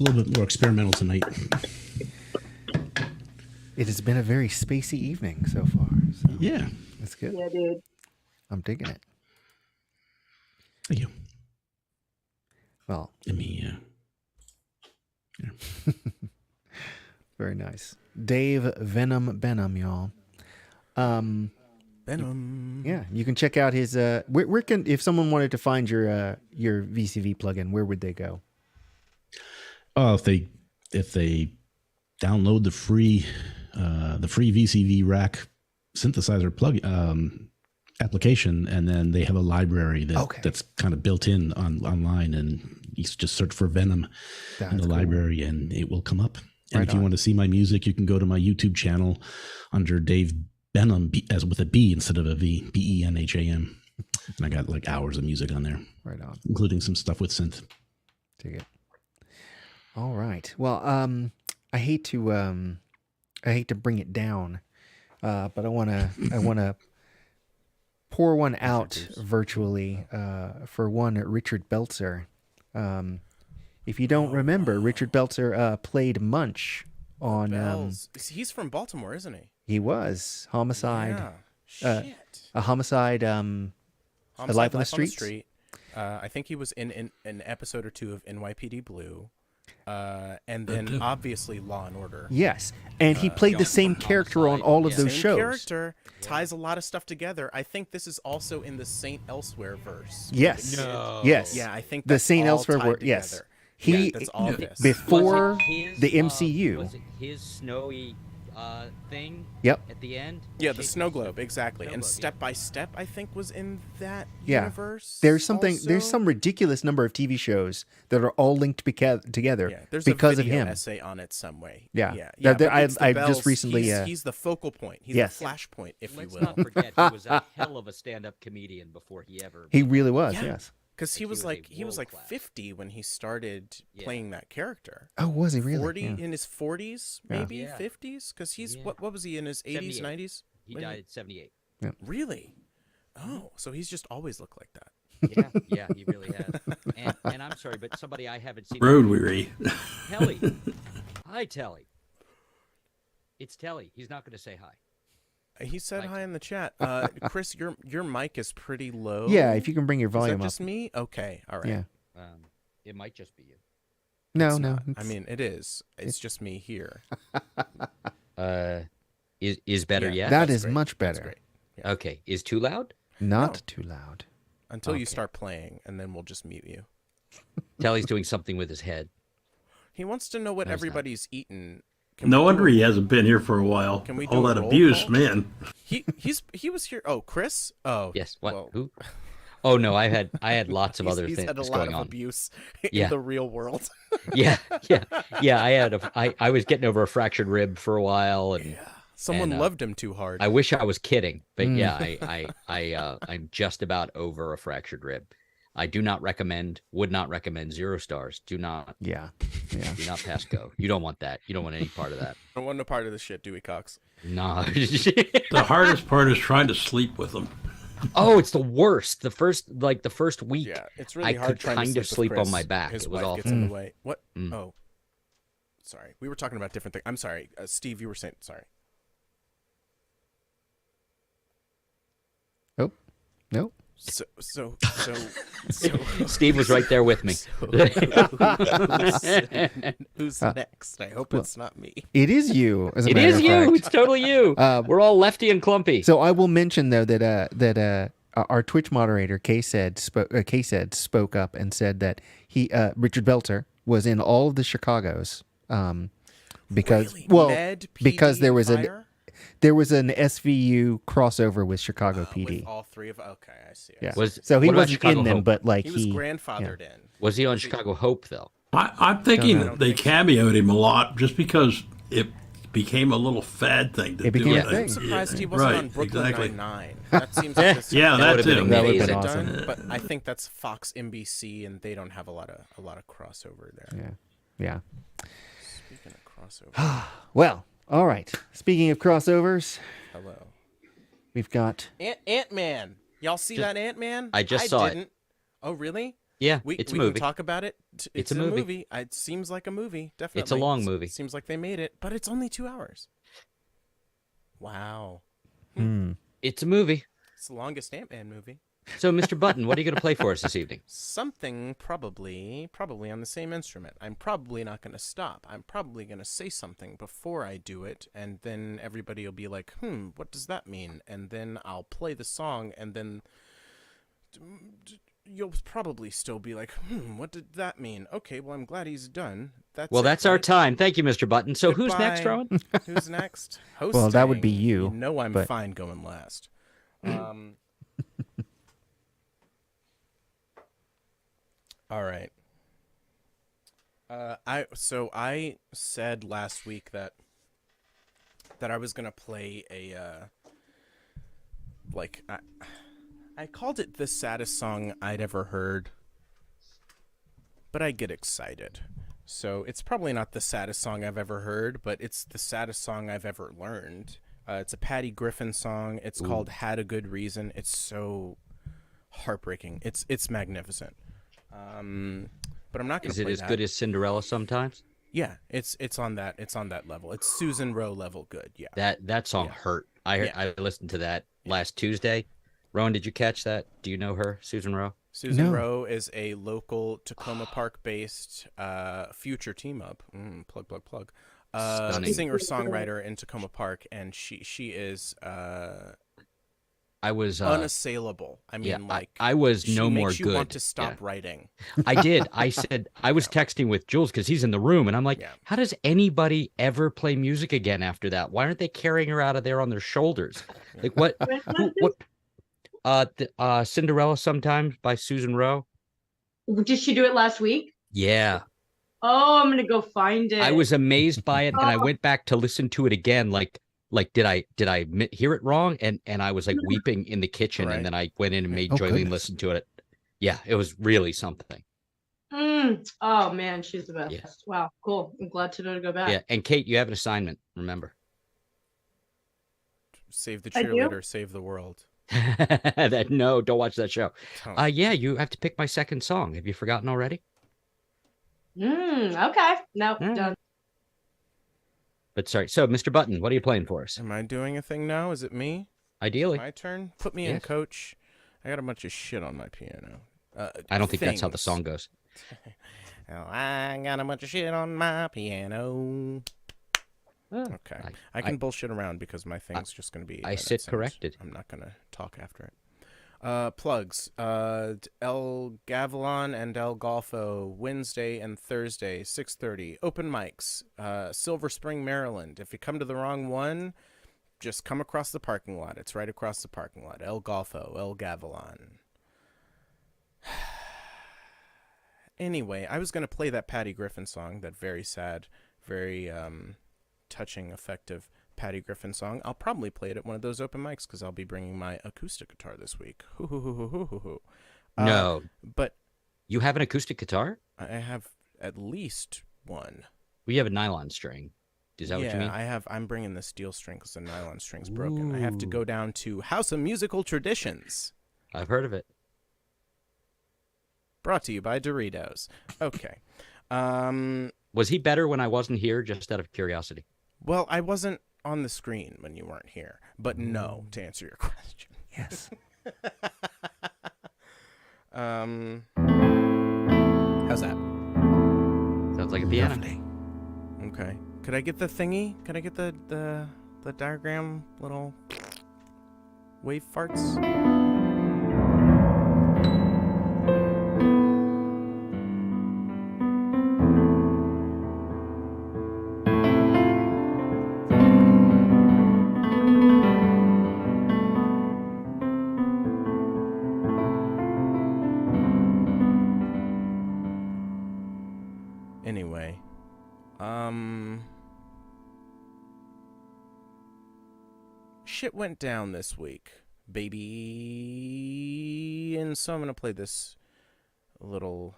a little bit more experimental tonight. It has been a very spacey evening so far. So Yeah. that's good. Yeah, dude. I'm digging it. Thank you. Well, Let me, very nice. Dave Venom Benham, y'all. Venom. Yeah, you can check out his. Where can, if someone wanted to find your VCV plugin, where would they go? oh, if they download the free VCV rack synthesizer plug application, and then they have a library that's kind of built in online, and you just search for Venom in the library, and it will come up. And if you want to see my music, you can go to my YouTube channel under Dave Benham, as with a B instead of a V, BENHAM. And I got like hours of music on there. Right on. Including some stuff with synth. Dig it. All right. Well, I hate to bring it down, but I wanna pour one out virtually for one Richard Belzer. If you don't remember, Richard Belzer played Munch on. Bells. He's from Baltimore, isn't he? He was Homicide. Yeah. Shit. A Homicide. Homicide, Life on the Life Streets? I think he was in an episode or two of NYPD Blue, and then obviously Law and Order. Yes, and he played the same character on all of those Same shows. character ties a lot of stuff together. I think this is also in the Saint Elsewhere verse. Yes. No. Yes. Yeah, I think the that's Saint all Elsewhere. tied Yes. together. He Yeah, that's all this. before Was it his, the MCU. Was it his snowy thing? Yep. At the end. Yeah, the Shape- snow globe, exactly. Snow and globe, Step by Step, I think, was in that Yeah. universe. There's something. There's also. some ridiculous number of TV shows that are all linked together Yeah, there's because a of video him. essay on it some way. Yeah. yeah. There- but I- it's the I just bells. recently, He's the focal point. He's Yes. the flashpoint, if Let's you will. not forget he was a hell of a stand-up comedian before he ever. He really was. Yeah. Yes. Because he Like, was he was a like world-class. 50 when he started Yeah. playing that character. Oh, was he really? 40 Yeah. in his 40s, Yeah. maybe Yeah. 50s. Because he's Yeah. what was he in his 80s, 78. 90s? He When died at 78. Really? Oh, so he's just always looked like that. Yeah, he really has. And I'm sorry, but somebody I haven't seen. Road weary. Telly. Hi, Telly. It's Telly. He's not going to say hi. He said Hi, hi in the chat. Chris, your mic is pretty low. Yeah. If you can bring your Is that volume just up. me? Okay, all right. Yeah. It might just be you. No. It's No. not. I it's- mean, it is. It's just me here. Is better Yeah, yet? that that's is great. much That's better. great. Okay. Is too loud? Not No. too loud. Until you Okay. start playing, and then we'll just mute you. Telly's doing something with his head. He wants to know what No, it's not. everybody's eaten. Can No we do wonder a- he hasn't been here for a while. Can we All do a that roll abuse, call? man. He was here. Oh, Chris. Oh, Yes. What? well, Who? Oh no, I had lots of he's other had things a lot going of on. abuse Yeah. in the real world. Yeah. I was getting over a fractured rib for a while, and Someone And, loved him too hard. I wish I was kidding, but Mm. yeah, I'm just about over a fractured rib. I do not recommend, would not recommend 0 stars. Do not Yeah. pass go. You don't want that. You don't want any part of that. I don't want no part of this shit, Dewey Cox. No. The hardest part is trying to sleep with him. Oh, it's the worst. The first week. Yeah, it's really I hard could trying kind to of sleep sleep with on my Chris. back. His It was wife awful. gets in the way. What? Mm. Oh, sorry. We were talking about different things. I'm sorry, Steve. You were saying sorry. Nope. So. Steve was right there with me. Who's next? I hope it's not me. It is you. As a It matter is of you. fact. It's totally you. We're all lefty and clumpy. So I will mention though that our Twitch moderator K said spoke up and said that he Richard Belzer was in all of the Chicago's because Really? well Med, because PD, there was fire? there was an SVU crossover with Chicago With PD. all three of. Okay, I see. Yeah. Was- So he what about wasn't Chicago in them, Hope? but like He was grandfathered in. Was he on Chicago Hope though? I'm thinking No, no. that they cameoed him a lot just because it became a little fad thing to It became do. a thing. I'm surprised he wasn't Right, on Brooklyn exactly. Nine-Nine. That seems like this Yeah, that would've been too. That would've amazing. been awesome. done, but I think that's Fox NBC, and they don't have a lot of crossover there. Yeah. Speaking of crossover, Well, all right. Speaking of crossovers, hello, we've got Ant-Man. Y'all see that Ant-Man? I just saw it. didn't. Oh, really? Yeah, We it's a we movie. can talk about it. It's a movie. It seems like a movie. Definitely. It's a long movie. Seems like they made it, but it's only 2 hours. Wow. It's a movie. It's the longest Ant-Man movie. So, Mr. Button, what are you going to play for us this evening? Something probably on the same instrument. I'm probably not going to stop. I'm probably going to say something before I do it, and then everybody will be like, what does that mean? And then I'll play the song, and then you'll probably still be like, what did that mean? Okay, well, I'm glad he's done. That's our right? time. Thank you, Mr. Button. So, who's next, Goodbye. Rowan? Who's next? Hosting. Well, that would be you. You know I'm but- fine going last. All right. I said last week that I was gonna play a I called it the saddest song I'd ever heard, but I get excited. So it's probably not the saddest song I've ever heard, but it's the saddest song I've ever learned. It's a Patty Griffin song. It's called "Had a Good Reason." It's so heartbreaking. It's magnificent. But I'm not going Is to it play as that. good as Cinderella sometimes? Yeah, it's on that level. It's Susan Rowe level good. Yeah. That song hurt. I listened to that last Tuesday. Rowan, did you catch that? Do you know her, Susan Rowe? Susan No. Rowe is a local Tacoma Park based future team up. Plug. Stunning. Singer songwriter in Tacoma Park, and she is I was unassailable. I mean, I was she no makes more you good. want to stop writing. I did. I said I was texting with Jules because he's in the room, and I'm like, Yeah. how does anybody ever play music again after that? Why aren't they carrying her out of there on their shoulders? Like what? Cinderella sometimes by Susan Rowe. Did she do it last week? Yeah, Oh, I'm gonna go find it. I was amazed by it, and I went back to listen to it again. Like did I hear it wrong? And I was like weeping in the kitchen, Right. and then I went in and made Oh, Joylene goodness. listen to it. Yeah, it was really something. Oh man, she's the best. Yeah. Wow, cool. I'm glad to know to go back. Yeah, and Kate, you have an assignment. Remember. Save the I do? cheerleader, save the world. No, don't watch that show. Don't. Yeah, you have to pick my second song. Have you forgotten already? Okay. No, Mm. done. But sorry. So, Mr. Button, what are you playing for us? Am I doing a thing now? Is it me? Ideally, My turn? Put me in, Yes. coach. I got a bunch of shit on my piano. I don't think that's how the things. song goes. Oh, I got a bunch of shit on my piano. Oh, Okay. I can bullshit around because my thing's just going to be 8 I minutes, sit and corrected. I'm not going to talk after it. Plugs. El Gavilan and El Golfo, Wednesday and Thursday, 6:30. Open mics. Silver Spring, Maryland. If you come to the wrong one, just come across the parking lot. It's right across the parking lot. El Golfo, El Gavilan. Anyway, I was going to play that Patty Griffin song, that very sad, very touching, effective Patty Griffin song. I'll probably play it at one of those open mics because I'll be bringing my acoustic guitar this week. No, But you have an acoustic guitar? I have at least one. We have a nylon string. Is that what you mean? I'm bringing the steel string because the nylon string's broken. I have to go down to House of Musical Traditions. I've heard of it. Brought to you by Doritos. Okay. Was he better when I wasn't here, just out of curiosity? Well, I wasn't on the screen when you weren't here, but no, to answer your question. Yes. How's that? Sounds like a piano. Lovely. Okay. Could I get the thingy? Could I get the diagram little wave farts? Anyway, shit went down this week, baby, and so I'm gonna play this little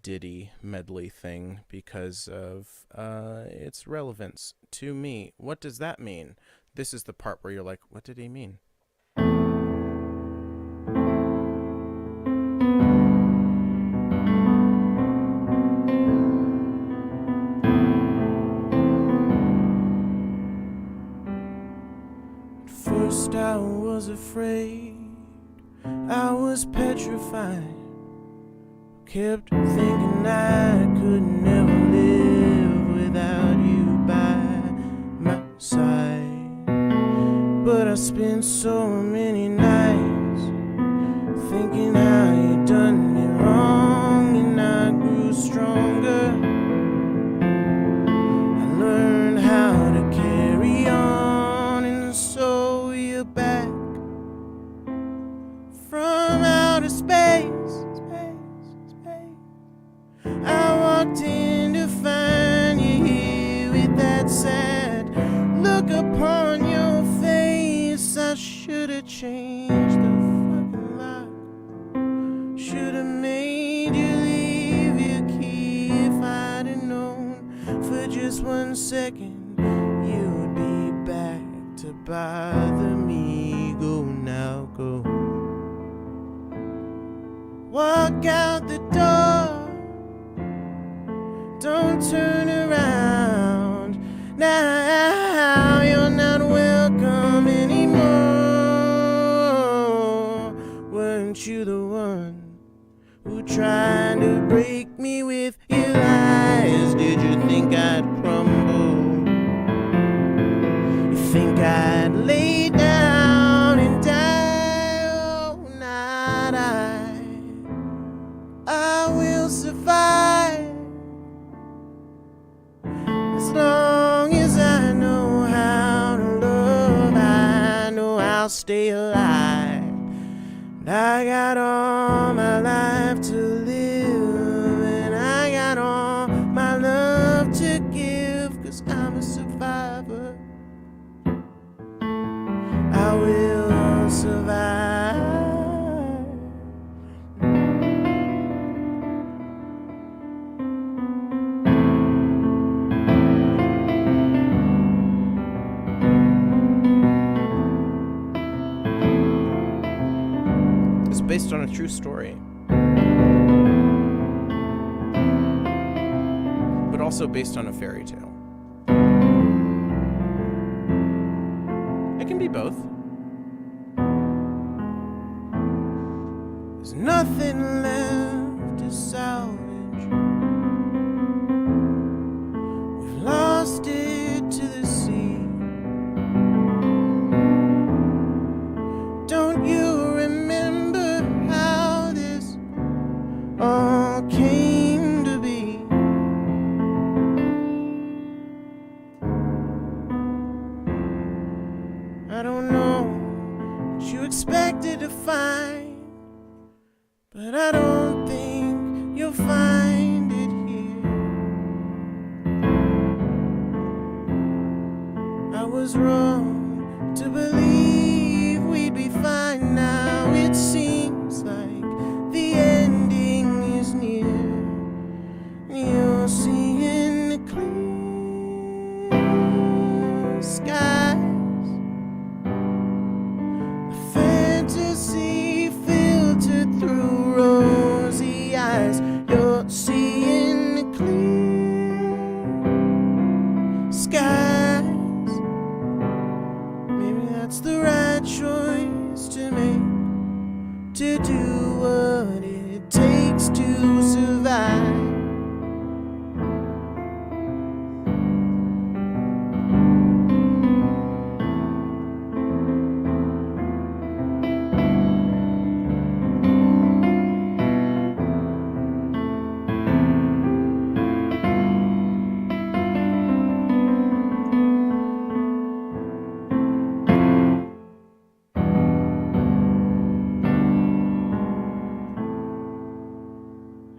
ditty medley thing because of its relevance to me. What does that mean? This is the part where you're like, what did he mean? afraid, I was petrified. Kept thinking I could never live without you by my side. But I spent so many nights thinking how you done me wrong, and I grew stronger. I learned how to carry on, and so you're back from outer space. I walked in to find you here with that sad look upon your face. I should have changed the fucking lock, should have made you leave your key. If I'd have known for just 1 second you would be back to bother me. Go now, go. Walk out the door, don't turn around. Now you're not welcome anymore. Weren't you the one who tried to break me with your lies? Did you think I'd crumble? You think I'd lay down and die? Oh, not I will survive. As long as I know how to love, I know I'll stay alive. And I got all my life to live, and I got all my love to give, 'cause I'm a survivor. I will survive. Based on a true story, but also based on a fairy tale. It can be both. There's nothing left to salvage. We've lost it to the sea. Don't you remember how this all came to be? I don't know what you expected to find, but I don't think you'll find it here. I was wrong to believe we'd be fine now. It seems like the ending is near. You're seeing the clear skies, a fantasy filtered through rosy eyes. You're seeing the clear skies. Maybe that's the right choice to make, to do what it takes to survive.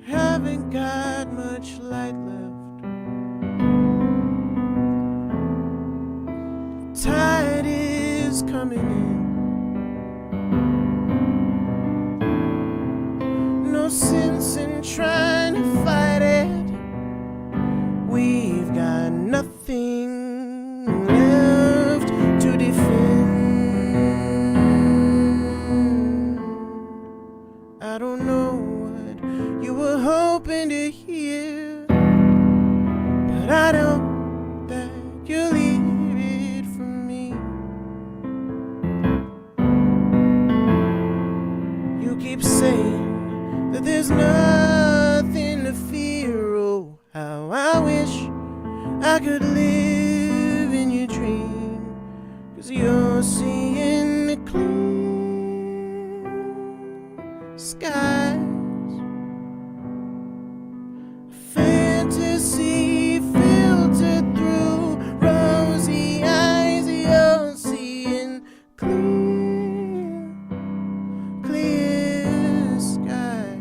Haven't got much light left. The tide is coming in. No sense in trying to fight it. We've got nothing left to defend. I don't know what you were hoping to hear, but I don't bet you'll hear it from me. keep saying that there's nothing to fear. Oh, how I wish I could live in your dream, 'cause you're seeing the clear skies. Fantasy filtered through rosy eyes. You're seeing clear, clear skies.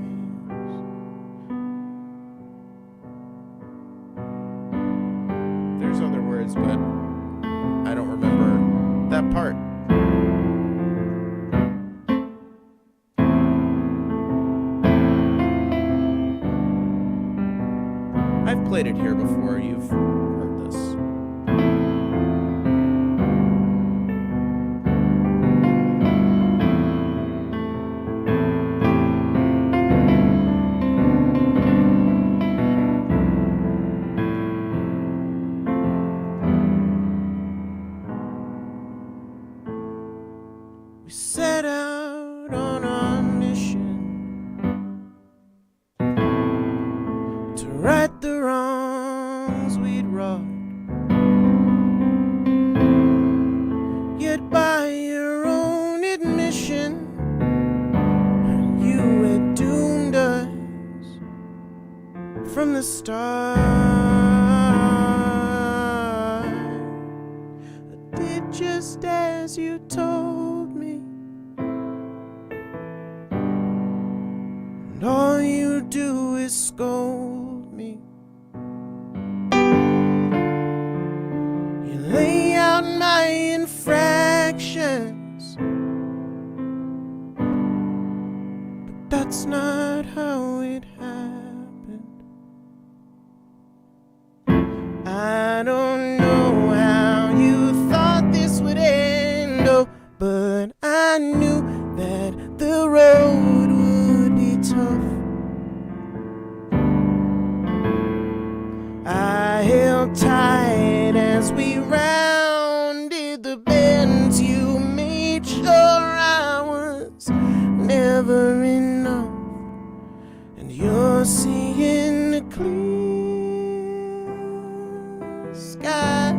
There's other words, but I don't remember that part. I've played it here before. You've heard this. We set out on a mission to right the wrongs we'd wrought. Yet by your own admission, you had doomed us from the start. I did just as you told me, and all you do is scold me. You lay out my infractions, but that's not how it happened. I don't know how you thought this would end, oh, but I knew that the road would be tough. I held tight as we rounded the bends. You made sure I was never enough, and you're seeing the clear skies.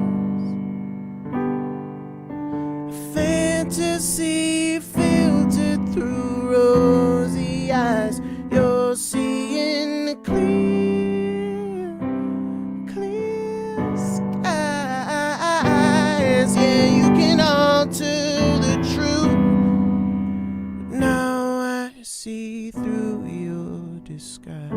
Fantasy filtered through rosy eyes. You're seeing the clear, clear skies. Yeah, you can alter the truth, but now I see through your disguise.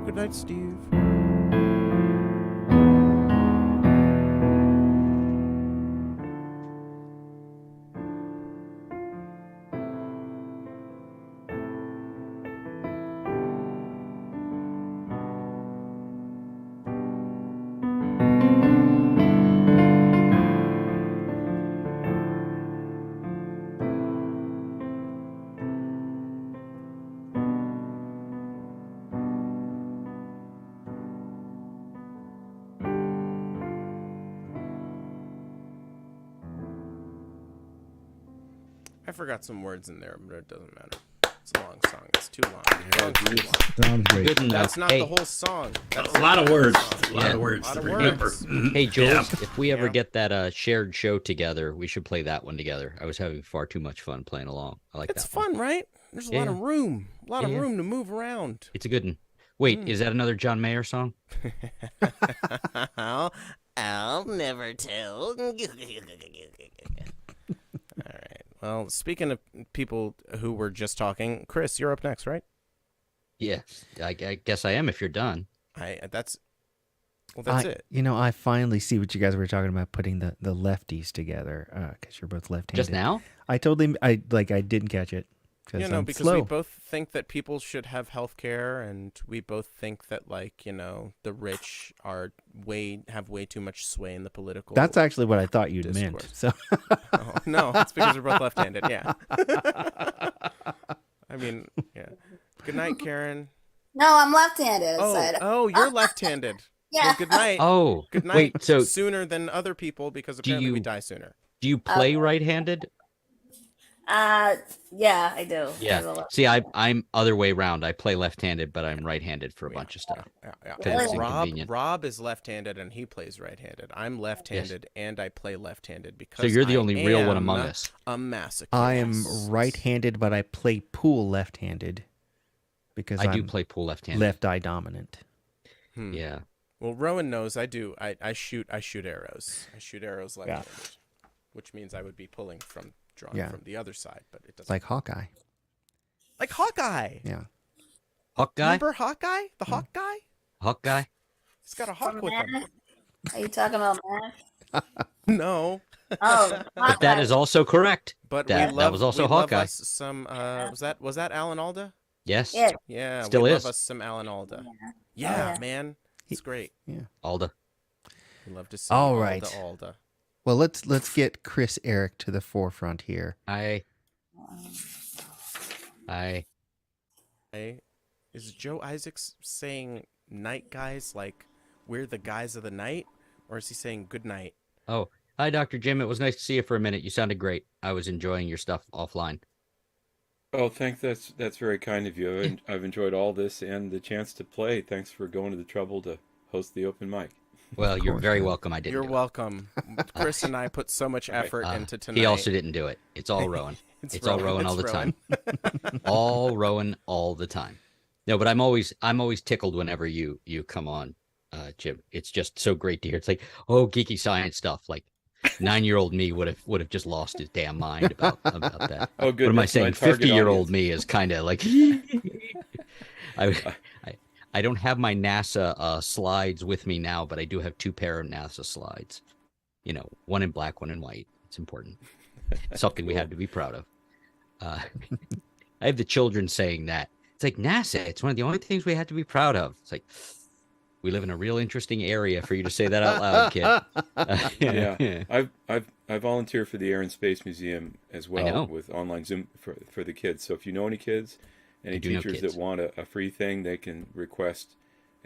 Good night, Steve. I forgot some words in there, but it doesn't matter. It's a long song. It's too long. Song's too long. Sounds great. Good enough. That's not Hey, the whole song. That's A lot of words. A lot Yeah. of words Lot to of remember. words. Hey, Jules, if we ever Yeah. get that shared show together, we should play that one together. I was having far too much fun playing along. I like It's that one. fun, right? There's a lot Yeah. of room. A lot of Yeah. room to move around. It's a good one. Wait, is that another John Mayer song? I'll never tell. All right. Well, speaking of people who were just talking, Chris, you're up next, right? Yeah, I guess I am if you're done. That's I, it. You know, I finally see what you guys were talking about, putting the lefties together, because you're both left-handed. Just now? I didn't catch it. because You know, I'm because slow. we both think that people should have health care, and we both think that, like, the rich have way too much sway in the political. That's actually what I thought you'd meant. discourse. So Oh, no, it's because we're both left-handed. Yeah. I mean, yeah. Good night, Karen. No, I'm left-handed. Oh, you're left-handed. Yeah. Well, good night. Oh, Good night. wait. So sooner than other people, because apparently we die sooner. do you play right-handed? Yeah, I do. Yeah. See, I'm other way around. I play left-handed, but I'm right-handed for a bunch of stuff. Yeah. 'Cause it's Rob inconvenient. Rob is left-handed and he plays right-handed. I'm left-handed and I play left-handed because So you're the I only real one am among us. A masochist. I am right-handed, but I play pool left-handed because I I'm do play pool left-handed. left eye dominant. Yeah. Well, Rowan knows I do. I shoot arrows. I shoot arrows left-handed, which means I would be pulling from the other side, but it doesn't. Like Hawkeye. Like Hawkeye. Yeah. Hawk guy? Remember Hawkeye? The Hawk guy? Hawk guy? He's got a hawk with him. Are you talking about Mac? No. Oh, But that is also correct. But that was also we love Hawkeye. us some was that Alan Alda? Yes. Yeah. Yeah, Still we is. love us some Alan Alda. Yeah. Yeah, Oh, yeah. man. It's great. Alda. We love to see All Alda right. Alda. Well, let's get Chris Eric to the forefront here. I Hey, is Joe Isaacs saying night guys like we're the guys of the night, or is he saying good night? Oh, hi, Dr. Jim. It was nice to see you for a minute. You sounded great. I was enjoying your stuff offline. Oh, thanks. That's very kind of you. And I've enjoyed all this and the chance to play. Thanks for going to the trouble to host the open mic. Well, you're very welcome. I didn't. You're do it. welcome. Chris and I put so much effort into tonight. He also didn't do it. It's all Rowan. it's all Rowan all the time. All Rowan all the time. No, but I'm always tickled whenever you come on, Jim. It's just so great to hear. It's like, oh, geeky science stuff. Like 9-year-old me would have just lost his damn mind about that. Oh, good. What am I That's my saying? target 50-year-old audience. me is kind of like. I don't have my NASA slides with me now, but I do have 2 pair of NASA slides. You know, one in black, one in white. It's important. It's something we have to be proud of. I have the children saying that. It's like NASA. It's one of the only things we have to be proud of. It's like, we live in a real interesting area for you to say that out loud, kid. Yeah, I volunteer for the Air and Space Museum as I know. well with online Zoom for the kids. So if you know any kids, any do know teachers kids. that want a free thing, they can request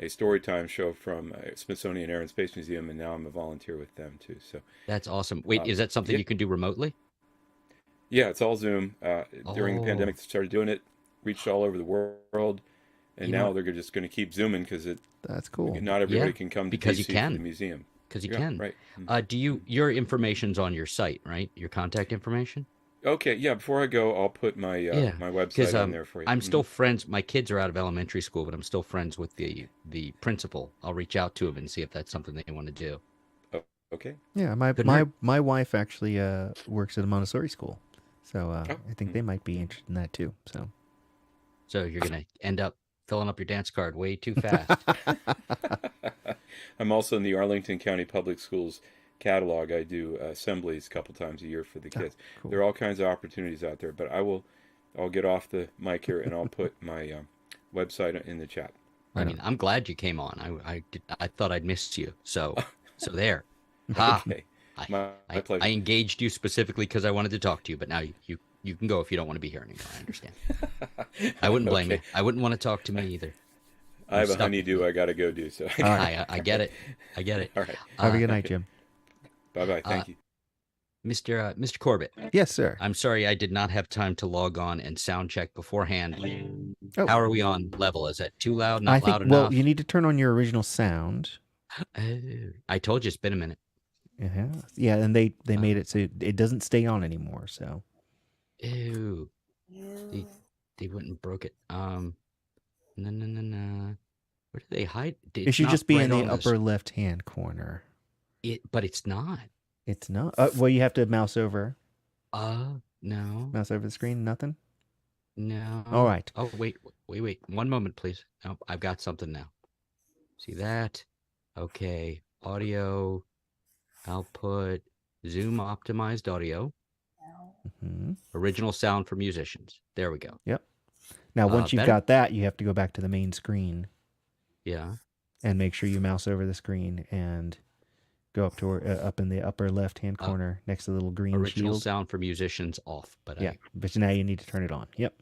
a story time show from Smithsonian Air and Space Museum, and now I'm a volunteer with them too. So That's awesome. Wait, is that something you can do remotely? yeah, it's all Zoom. During the Oh. pandemic, they started doing it, reached all over the world, and You now know- they're just going to keep zooming because That's cool. not everybody Yeah, can come to because you DC can. for the museum. Because you Yeah, can. right. Your information's on your site, right? Your contact information? Okay, yeah. Before I go, I'll put my my website on there for you. I'm still friends. My kids are out of elementary school, but I'm still friends with the principal. I'll reach out to him and see if that's something they want to do. Okay. Yeah, my Good my night. my wife actually works at a Montessori school, so I think they might be interested in that too. So So you're gonna end up filling up your dance card way too fast. I'm also in the Arlington County Public Schools catalog. I do assemblies a couple times a year for the kids. cool. There are all kinds of opportunities out there, but I'll get off the mic here and I'll put my website in the chat. I mean, I'm glad you came on. I thought I'd missed you. So there. Ha. Okay. My I pleasure. I engaged you specifically because I wanted to talk to you, but now you can go if you don't want to be here anymore. I understand. I wouldn't blame you. Okay. I wouldn't want to talk to me either. I have a stuck. honeydew I got to go do. So I get it. I get it. all right. have a good night, Jim. Bye bye. Thank you. Mr. Corbett. Yes, sir. I'm sorry I did not have time to log on and sound check beforehand. Oh. How are we on level? Is that too loud? Not I loud think well, enough? you need to turn on your original sound. I told you it's been a minute. Yeah, and they made it so it doesn't stay on anymore. So Ew. They went and broke it. No. Where did they hide? it should just be in the upper left hand corner. But it's not. It's not. Well, you have to mouse over No. the screen. Nothing. No. All right. Oh, wait. 1 moment, please. Oh, I've got something now. See that? Okay. Audio output, Zoom optimized audio. Original sound for musicians. There we go. Yep. Now, once you've better? got that, you have to go back to the main screen Yeah. and make sure you mouse over the screen and go up to up in the upper left-hand corner next to the little green Original shield. sound for musicians off. But Yeah, but now you need to turn it on. Yep.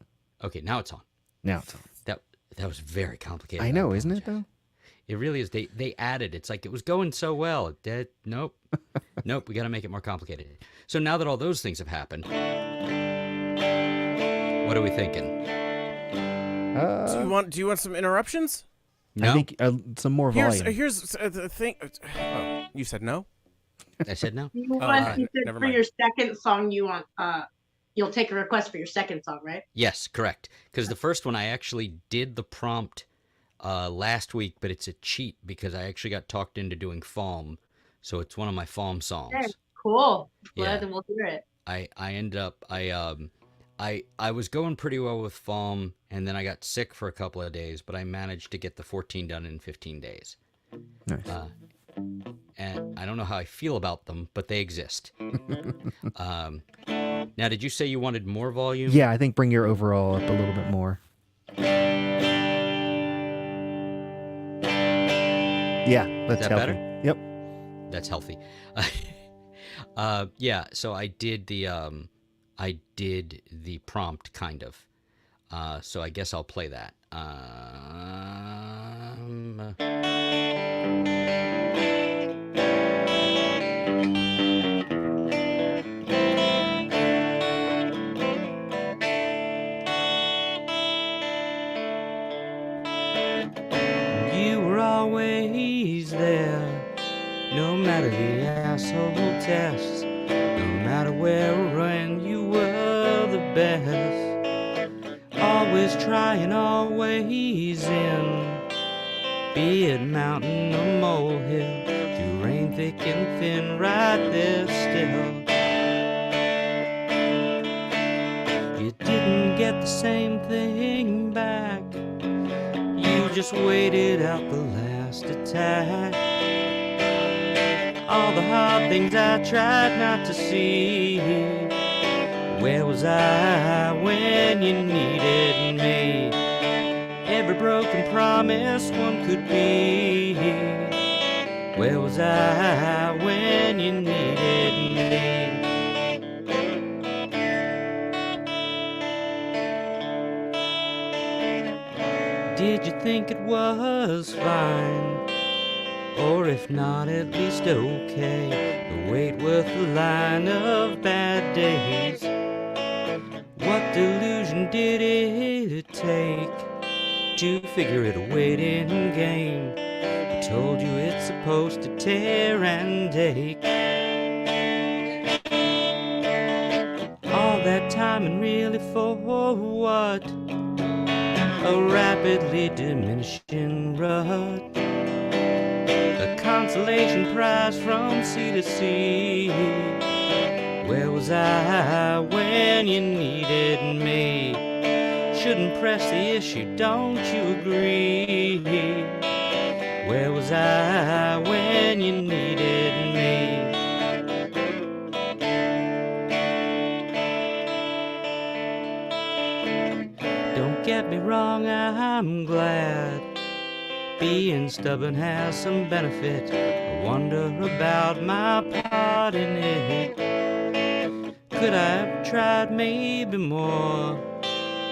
Okay, now it's on. Now it's on. That was very complicated. I know, isn't it, though? It really is. They added. It's like it was going so well. Nope. Nope. We got to make it more complicated. So now that all those things have happened, what are we thinking? Do you want some interruptions? No. I think some more volume. Here's the thing. Oh, you said no? I said no. You Oh, want, you said never for mind. your second song, you want you'll take a request for your second song, right? Yes, correct. Because the first one I actually did the prompt last week, but it's a cheat because I actually got talked into doing FOM, so it's one of my FOM songs. Okay, cool. Glad Yeah. that we'll hear it. I ended up I was going pretty well with FOM, and then I got sick for a couple of days, but I managed to get the 14 done in 15 days. Nice. And I don't know how I feel about them, but they exist. Now, did you say you wanted more volume? Yeah, I think bring your overall up a little bit more. Yeah, that's that healthy. better? Yep. That's healthy. Yeah, so I did the prompt kind of. So I guess I'll play that. You were always there, no matter the asshole tests, no matter where or when, you were the best. Always trying, always in, be it mountain or molehill, through rain thick and thin, right there still. You didn't get the same thing back, you just waited out the last attack. All the hard things I tried not to see. Where was I when you needed me? Every broken promise one could be. Where was I when you needed me? Did you think it was fine? Or if not, at least okay. The weight worth the line of bad days. What delusion did it take to figure it a waiting game? I told you it's supposed to tear and ache. All that time and really for what? A rapidly diminishing rut. A consolation prize from sea to sea. Where was I when you needed me? Shouldn't press the issue, don't you agree? Where was I when you needed me? Don't get me wrong, I'm glad being stubborn has some benefit. I wonder about my part in it. Could I have tried maybe more?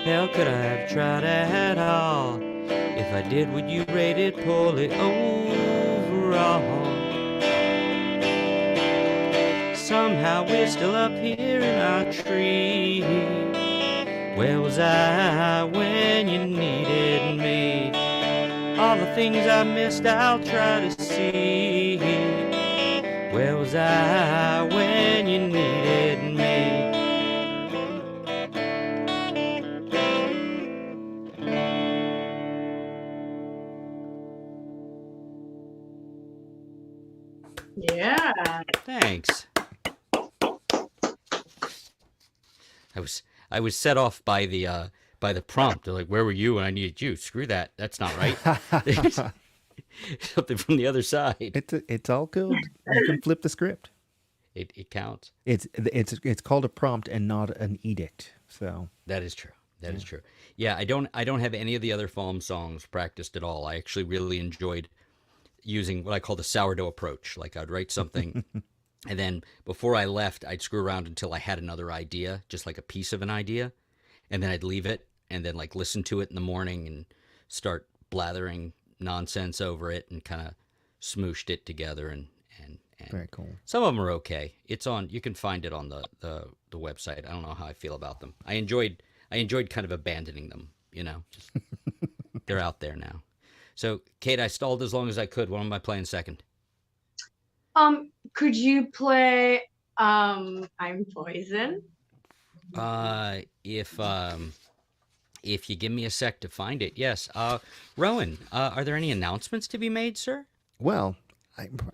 Hell, could I have tried at all? If I did, would you rate it poorly overall? Somehow we're still up here in our tree. Where was I when you needed me? All the things I missed, I'll try to see. Where was I when you needed me? Yeah. Thanks. I was set off by the prompt. They're like, "Where were you when I needed you?" Screw that. That's not right. Something from the other side. It's all good. You can flip the script. It counts. It's called a prompt and not an edict. So That is true. That is true. Yeah, I don't have any of the other FOM songs practiced at all. I actually really enjoyed using what I call the sourdough approach. Like I'd write something, and then before I left, I'd screw around until I had another idea, just like a piece of an idea, and then I'd leave it, and then like listen to it in the morning and start blathering nonsense over it, and kind of smooshed it together, and very cool. some of them are okay. It's on. You can find it on the website. I don't know how I feel about them. I enjoyed kind of abandoning them. Just they're out there now. So, Kate, I stalled as long as I could. What am I playing second? Could you play I'm Poison? If you give me a sec to find it, yes. Rowan, are there any announcements to be made, sir? Well,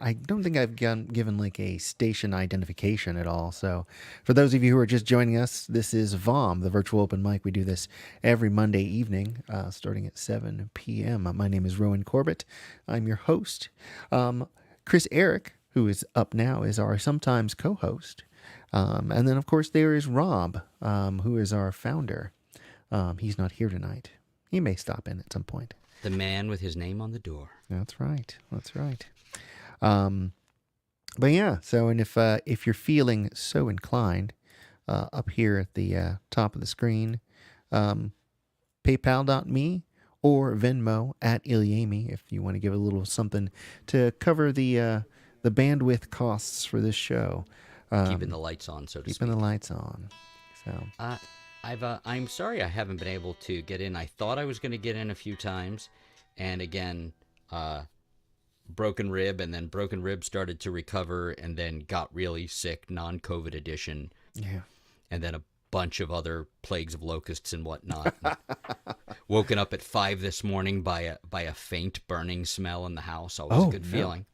I don't think I've given like a station identification at all. So for those of you who are just joining us, this is VOM, the virtual open mic. We do this every Monday evening, starting at 7 p.m. My name is Rowan Corbett. I'm your host. Chris Eric, who is up now, is our sometimes co-host. And then, of course, there is Rob, who is our founder. He's not here tonight. He may stop in at some point. The man with his name on the door. That's right. That's right. But yeah, so, and if you're feeling so inclined, up here at the top of the screen, paypal.me or Venmo at Ilyami if you want to give a little something to cover the bandwidth costs for this show. Keeping the lights on, so to speak. Keeping the lights on. So I'm sorry I haven't been able to get in. I thought I was going to get in a few times, and again, broken rib, and then broken rib started to recover, and then got really sick, non-COVID edition. Yeah. And then a bunch of other plagues of locusts and whatnot. Woken up at 5 this morning by a faint burning smell in the house. Always a good feeling.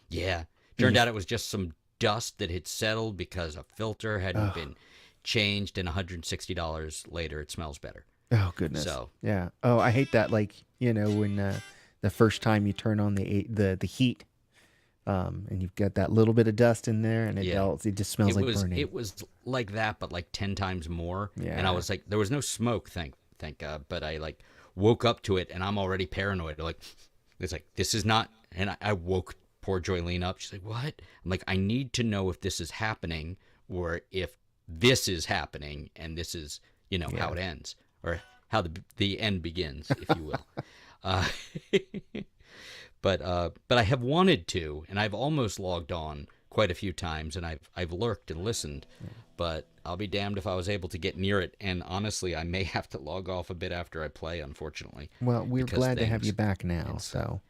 Yeah. Turned out it was just some dust that had settled because a filter hadn't been changed, and $160 later it smells better. Oh goodness. So yeah. Oh, I hate that. Like, when the first time you turn on the heat, and you've got that little bit of dust in there, and it just smells like burning. It was like that, but like 10 times more. Yeah. And I was like, there was no smoke, thank God. But I like woke up to it, and I'm already paranoid. Like, it's like, this is not. And I woke poor Joylene up. She's like, what? I'm like, I need to know if this is happening, or if this is happening, and this is how it ends, or how the end begins, if you will. But I have wanted to, and I've almost logged on quite a few times, and I've lurked and listened, but I'll be damned if I was able to get near it. And honestly, I may have to log off a bit after I play, unfortunately. Well, we're glad to have you back now. So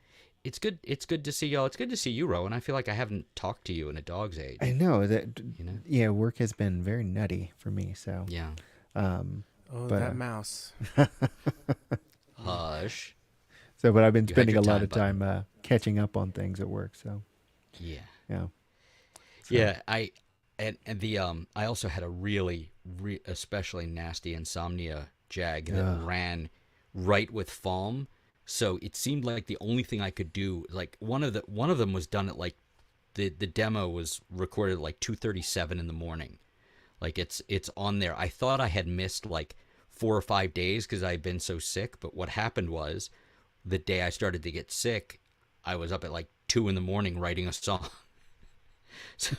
it's good. It's good to see y'all. It's good to see you, Rowan. I feel like I haven't talked to you in a dog's age. I know that. Yeah, work has been very nutty for me. So yeah. That mouse. Hush. So, but I've been spending a lot of time catching up on things at work. So yeah. So. Yeah. I also had a really especially nasty insomnia jag that ran right with FOM. So it seemed like the only thing I could do, like one of them was done at like the demo was recorded at like 2:37 in the morning. Like it's on there. I thought I had missed like 4 or 5 days because I'd been so sick. But what happened was the day I started to get sick, I was up at like 2 in the morning writing a song. So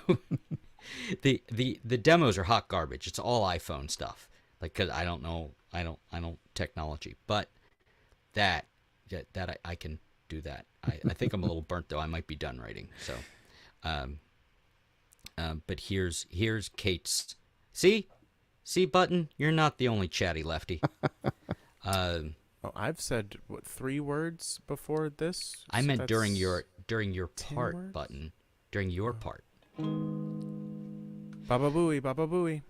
the demos are hot garbage. It's all iPhone stuff. Like, cause I don't technology, but that I can do that. I think I'm a little burnt though. I might be done writing. So, but here's Kate's. See Button. You're not the only chatty lefty. I've said 3 words before this. I meant that's during your part, words? Button. During your part. Baba booey, baba booey.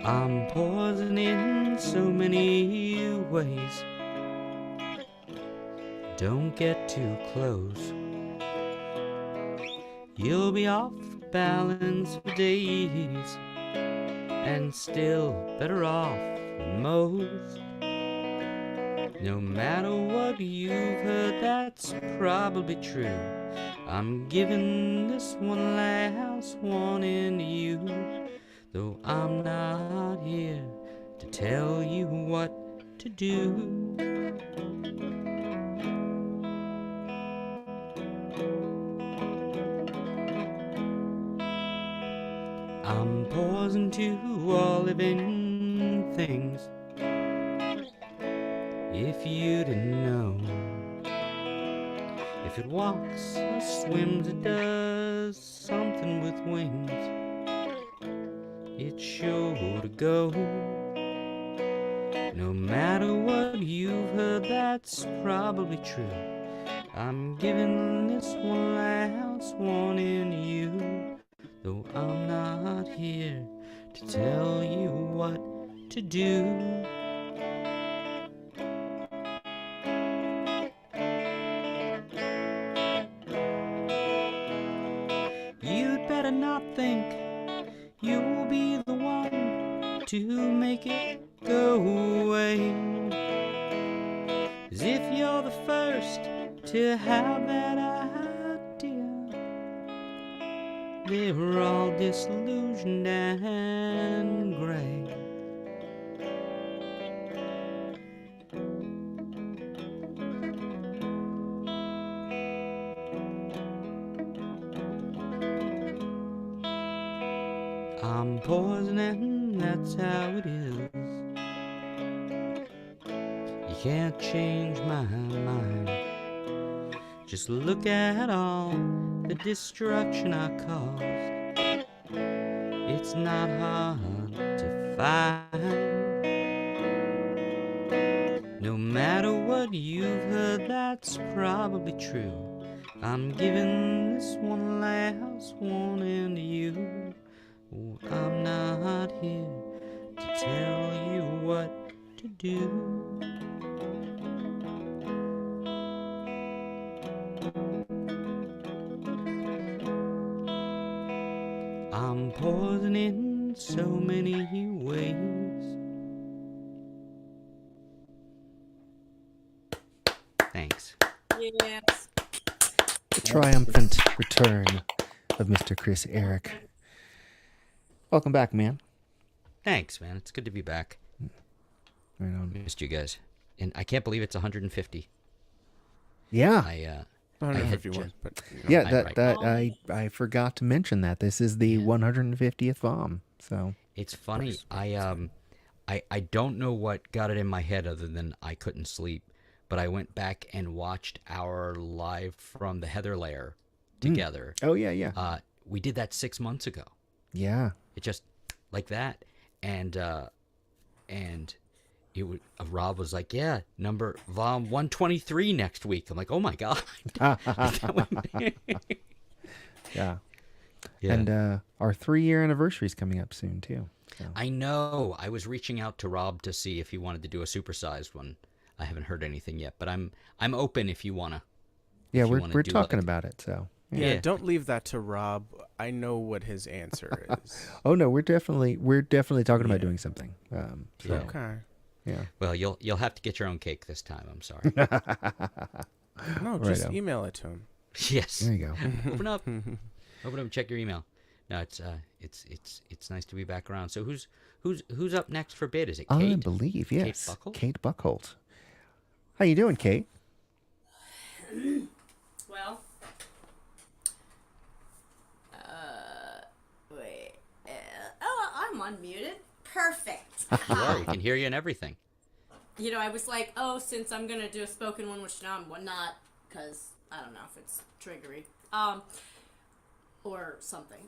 I'm poison in so many ways. Don't get too close. You'll be off balance for days, and still better off most. No matter what you've heard, that's probably true. I'm giving this one last warning to you, though I'm not here to tell you what to do. I'm poison to all living things. If you didn't know, if it walks or swims, it does something with wings. It's sure to go. No matter what you've heard, that's probably true. I'm giving this one last warning to you, though I'm not here to tell you what to do. You'd better not think you'll be the one to make it go away. 'Cause if you're the first to have that idea, they're all disillusioned and gray. I'm poison and that's how it is. You can't change my mind. Just look at all the destruction I caused. It's not hard to find. No matter what you've heard, that's probably true. I'm giving this one last warning to you. Oh, I'm not here to tell you what to do. I'm poison in so many ways. Thanks. Yes. The triumphant return of Mr. Chris Eric. Welcome back, man. Thanks, man. It's good to be back. Right on. Missed you guys. And I can't believe it's 150. Yeah. I 151, but Yeah, I forgot to mention that. This is the 150th VOM. So It's funny. I don't know what got it in my head other than I couldn't sleep, but I went back and watched our live from the Heather Lair together. Oh yeah. We did that 6 months ago. Yeah. It just like that, and it would, Rob was like, "Yeah, number VOM 123 next week." I'm like, "Oh my god!" Yeah. Yeah. And our 3-year anniversary is coming up soon too. So. I know. I was reaching out to Rob to see if he wanted to do a supersized one. I haven't heard anything yet, but I'm open if you wanna. Yeah, if you we're wanna do talking a- about it. So. yeah, don't leave that to Rob. I know what his answer is. Oh no, we're definitely talking about doing something. So, Okay. Yeah. Well, you'll have to get your own cake this time. I'm sorry. No, just Righto. email it to him. Yes. There you go. Open up. Open up and check your email. No, it's nice to be back around. So who's up next for bid? Is it Kate? I believe, yes. Kate Buckholt? Kate Buckholt. How you doing, Kate? Well, wait. Oh, I'm unmuted. Perfect. You are. We can hear you and everything. You know, I was like, oh, since I'm gonna do a spoken one, which now I'm not, because I don't know if it's triggery, or something.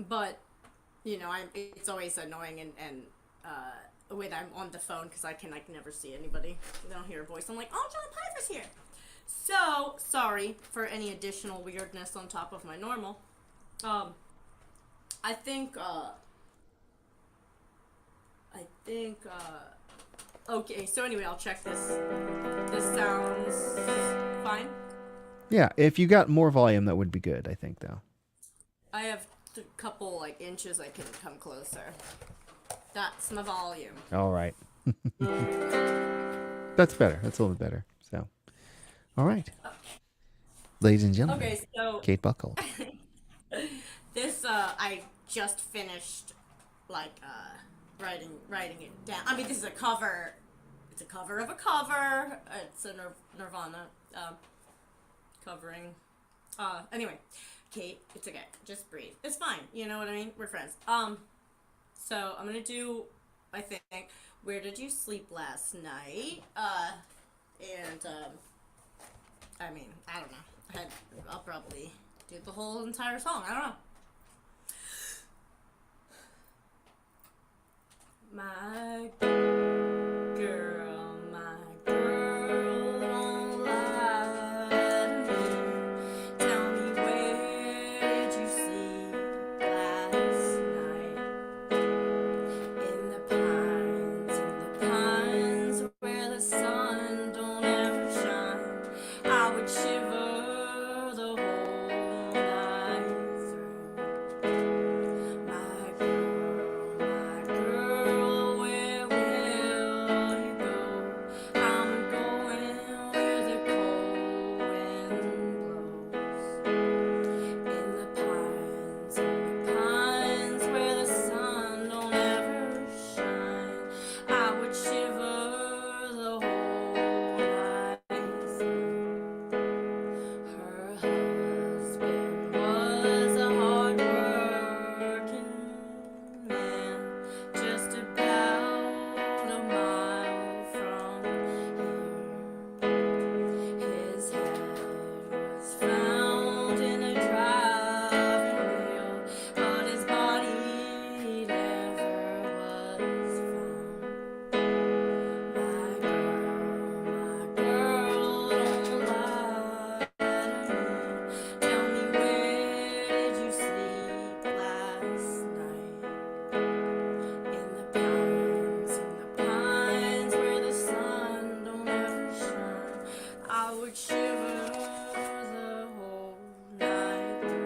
But you know, it's always annoying and when I'm on the phone because I can never see anybody. I don't hear a voice. I'm like, oh, John Piper's here. So sorry for any additional weirdness on top of my normal. I think. Okay, so anyway, I'll check this. This sounds fine. Yeah, if you got more volume, that would be good, I think, though. I have a couple, inches I can come closer. That's my volume. All right. That's better. That's a little bit better. So, all right. Ladies and gentlemen, Okay, so Kate Buckle. this I just finished writing it down. I mean, this is a cover. It's a cover of a cover. It's a Nirvana covering. Anyway, Kate, it's okay. Just breathe. It's fine. You know what I mean? We're friends. So I'm gonna do, I think, Where Did You Sleep Last Night? And I mean, I don't know. I'll probably do the whole entire song. I don't know. My girl, don't lie to me. Tell me, where did you sleep last night? In the pines where the sun don't ever shine. I would shiver the whole night through. My girl, where will you go? I'm going where the cold wind blows. In the pines where the sun don't ever shine. I would shiver the whole night through. Her husband was a hard-working man, just about a mile from here. His head was found in a driving wheel, but his body never was found. My girl, don't lie to me. Tell me, where did you sleep last night? In the pines where the sun don't ever shine. I would shiver the whole night through.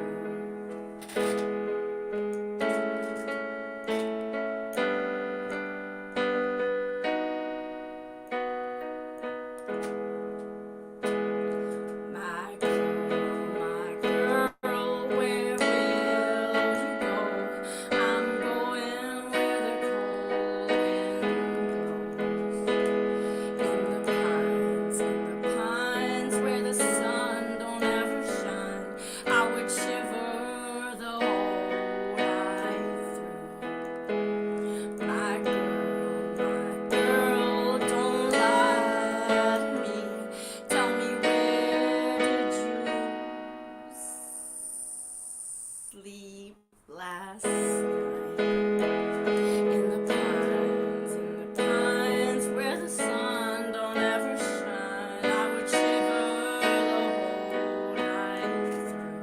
My girl, where will you go? I'm going where the cold wind blows. In the pines where the sun don't ever shine. I would shiver the whole night through. My girl, don't lie to me. Tell me, where did you sleep last night? In the pines where the sun don't ever shine. I would shiver the whole night through.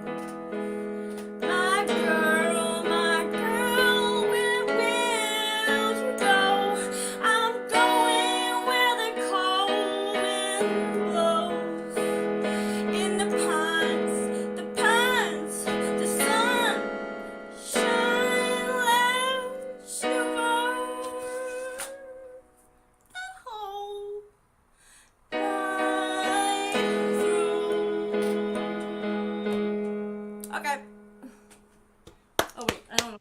My girl, where will you go? I'm going where the cold wind blows. In the pines, the sun shine, let shiver the whole night through. Okay. Oh wait, I don't know.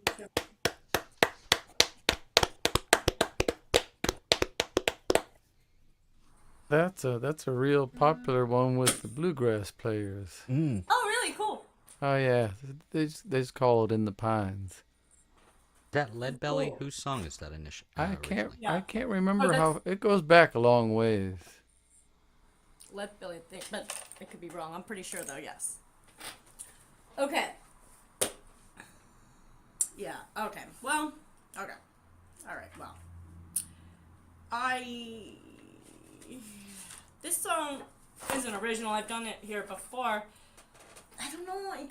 That's a real popular one with the bluegrass players. Mm. Oh, really cool. Oh yeah, they just call it In the Pines. That Lead Belly, Cool. whose song is that initially? I can't Yeah. remember that's- how it goes back a long ways. Let Billy think, but I could be wrong. I'm pretty sure though. Yes. Okay. Yeah. Okay. Well. Okay. All right. Well. This song isn't original. I've done it here before. I don't know. I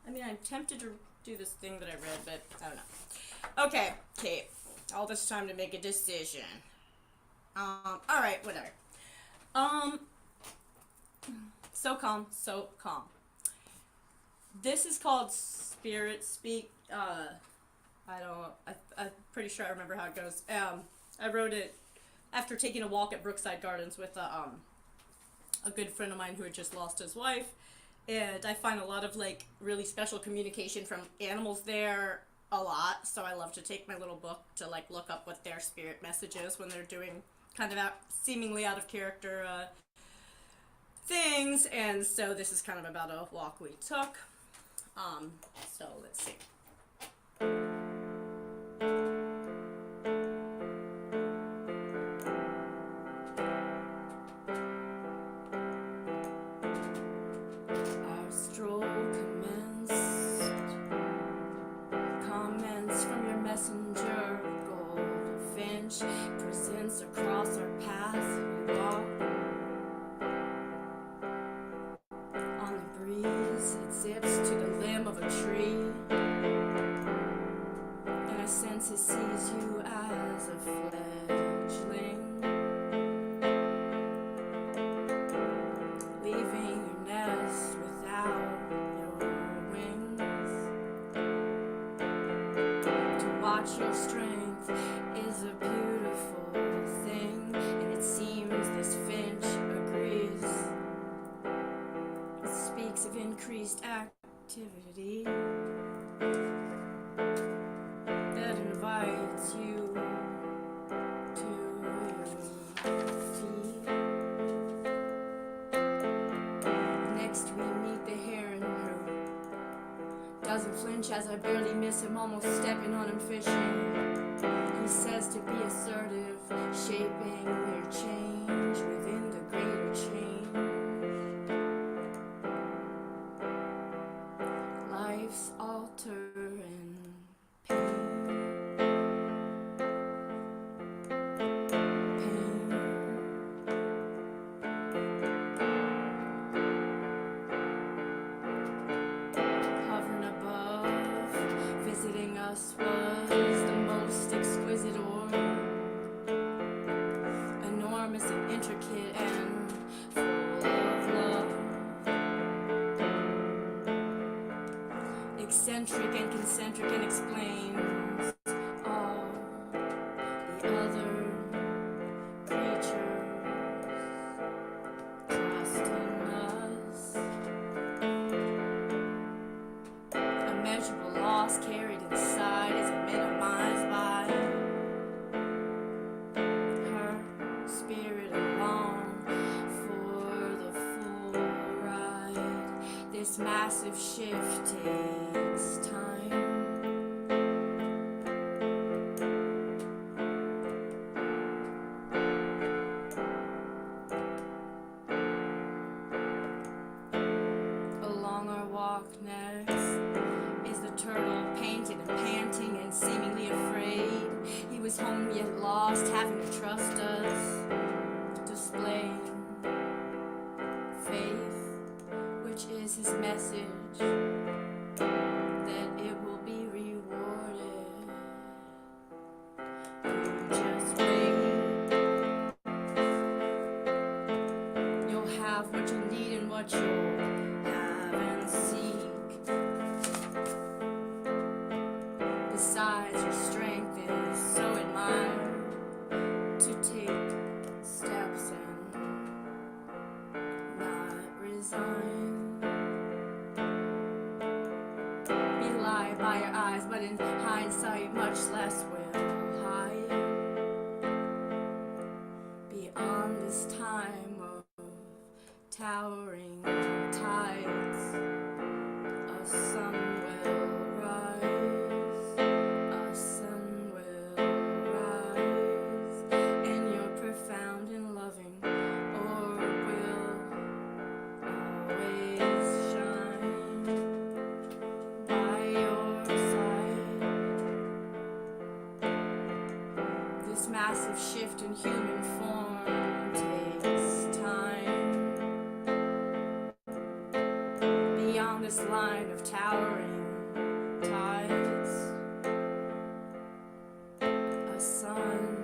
mean, I'm tempted to do this thing that I read, but I don't know. Okay, Kate. All this time to make a decision. All right. Whatever. So calm. So calm. This is called Spirit Speak. I'm pretty sure I remember how it goes. I wrote it after taking a walk at Brookside Gardens with a good friend of mine who had just lost his wife, and I find a lot of like really special communication from animals there a lot. So I love to take my little book to like look up what their spirit message is when they're doing kind of seemingly out of character things. And so this is kind of about a walk we took. So let's see. Our stroll commenced. Comments from your messenger, gold finch presents across our path. We walk on the breeze. It zips to the limb of a tree, and I sense it sees you as a fledgling, leaving your nest without your wings. To watch your strength is a beautiful thing, and it seems this finch agrees. It speaks of increased activity that invites you to your feet. Next we meet the heron who doesn't flinch as I barely miss him, almost stepping on him fishing. He says to be assertive, shaping your change within the greater change. Life's altering pain. Hovering above, visiting us was the most exquisite orb, enormous and intricate and full of love, eccentric and concentric, and explains all the other creatures trust in us. Immeasurable loss carried inside is minimized by her spirit along for the full ride. This massive shift takes time. Along our walk next is the turtle, painted and panting and seemingly afraid. He was home yet lost, having to trust us, displaying faith, which is his message, that it will be rewarded. You just wait. You'll have what you need and what you'll have and seek. Besides, your strength is so admired to take steps and not resign. Belie by your eyes, but in hindsight, much less will hide. Beyond this time of towering tides, a sun will rise, a sun will rise, and your profound and loving orb will always shine by your side. This massive shift in human form takes time. Beyond this line of towering tides, a sun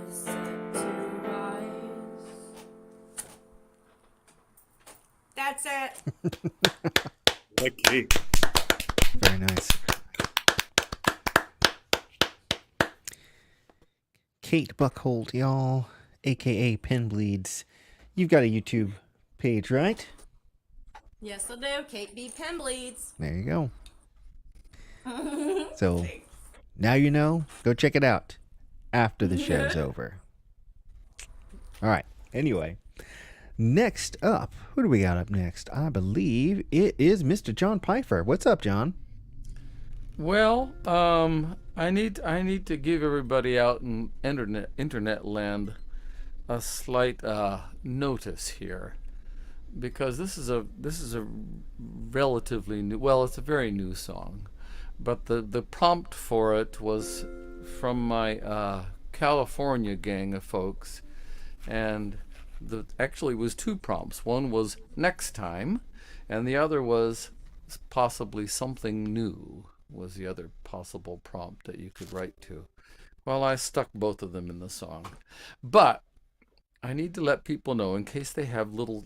is set to rise. That's it. Like cake. Very nice. Kate Buckholt, y'all, aka Penbleeds. You've got a YouTube page, right? Yes, I do. Kate B. Pen bleeds. There you go. So now you know. Go check it out after the show's over. All right. Anyway, next up, who do we got up next? I believe it is Mr. John Pfeiffer. What's up, John? Well, I need to give everybody out in internet land a slight notice here, because this is a relatively new, well, it's a very new song, but the prompt for it was from my California gang of folks, and actually was two prompts. One was next time, and the other was possibly something new was the other possible prompt that you could write to. Well, I stuck both of them in the song, but I need to let people know, in case they have little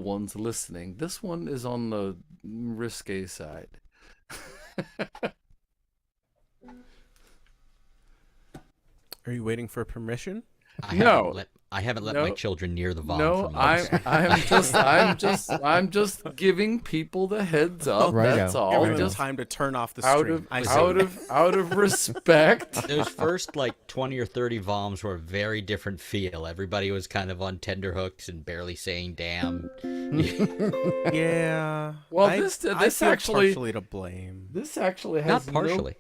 ones listening, this one is on the risque side. Are you waiting for permission? I haven't let my children near the VOM. No, I'm just giving people the heads up. Right, that's all. Giving them Just time to turn off the out stream. out of respect. Those first like 20 or 30 VOMs were a very different feel. Everybody was kind of on tenterhooks and barely saying damn. Yeah. Well, I this feel actually partially to blame. this actually has Not partially.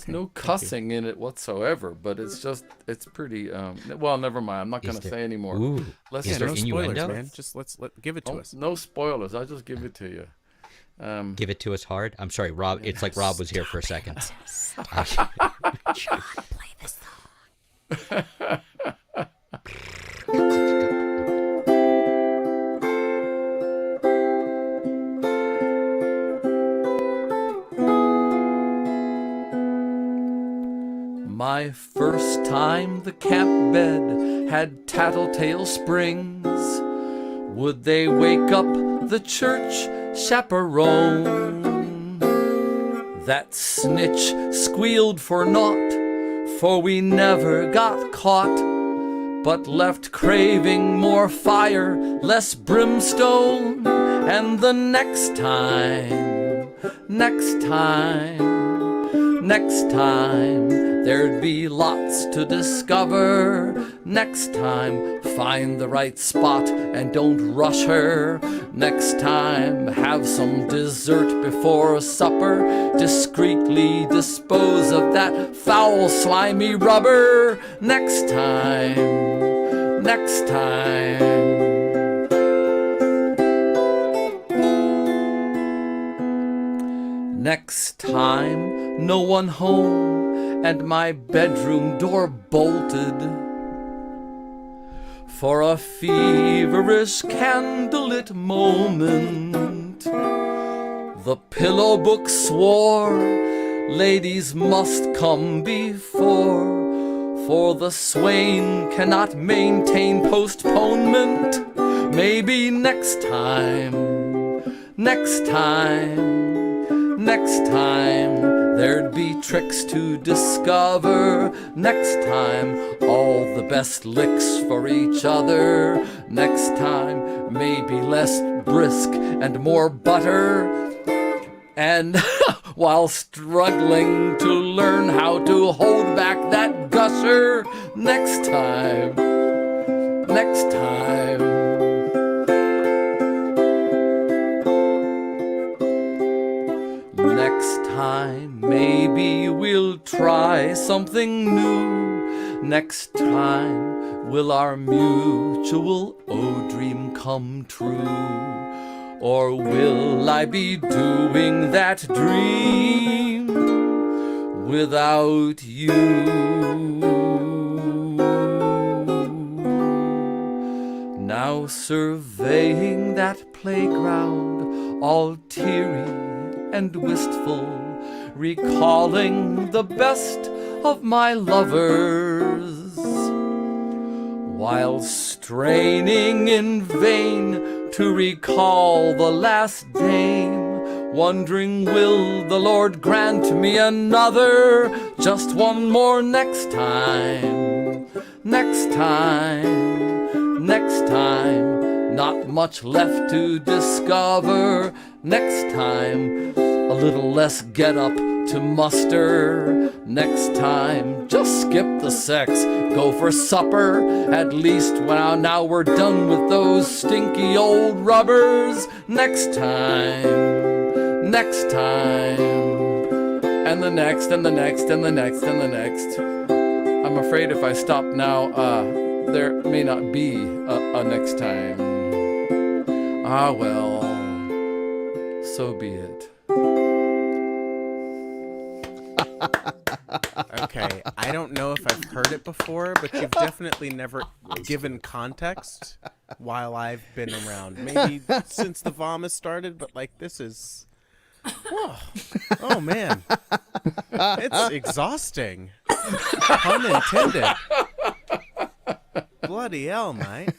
no cussing in it whatsoever, but it's pretty well, never mind, I'm not going to say anymore. Ooh, Let's is Yeah, there no spoilers, innuendo? man. Just give it to us. No spoilers, I'll just give it to you. Give it to us hard. I'm sorry, Rob. It's like Rob was here for a second. John, play this song. My first time the camp bed had tattletale springs. Would they wake up the church chaperone? That snitch squealed for naught, for we never got caught, but left craving more fire, less brimstone. And the next time, there'd be lots to discover. Next time, find the right spot and don't rush her. Next time, have some dessert before supper. Discreetly dispose of that foul, slimy rubber. Next time. Next time, no one home and my bedroom door bolted. For a feverish candlelit moment, the pillow book swore ladies must come before, for the swain cannot maintain postponement. Maybe next time, there'd be tricks to discover. Next time, all the best licks for each other. Next time, maybe less brisk and more butter. And while struggling to learn how to hold back that gusher. Next time. Next time, maybe we'll try something new. Next time, will our mutual dream come true? Or will I be doing that dream without you? Now surveying that playground, all teary and wistful, recalling the best of my lovers, while straining in vain to recall the last dame, wondering will the Lord grant me another, just one more next time. Next time, not much left to discover. Next time, a little less get up to muster. Next time, just skip the sex, go for supper. At least now we're done with those stinky old rubbers. Next time, and the next, and the next, and the next, and the next. I'm afraid if I stop now, there may not be a next time. Ah, well, so be it. Okay, I don't know if I've heard it before, but you've definitely never given context while I've been around. Maybe since the VOM has started, but like this is... Oh man. It's exhausting. Pun intended. Bloody hell, mate.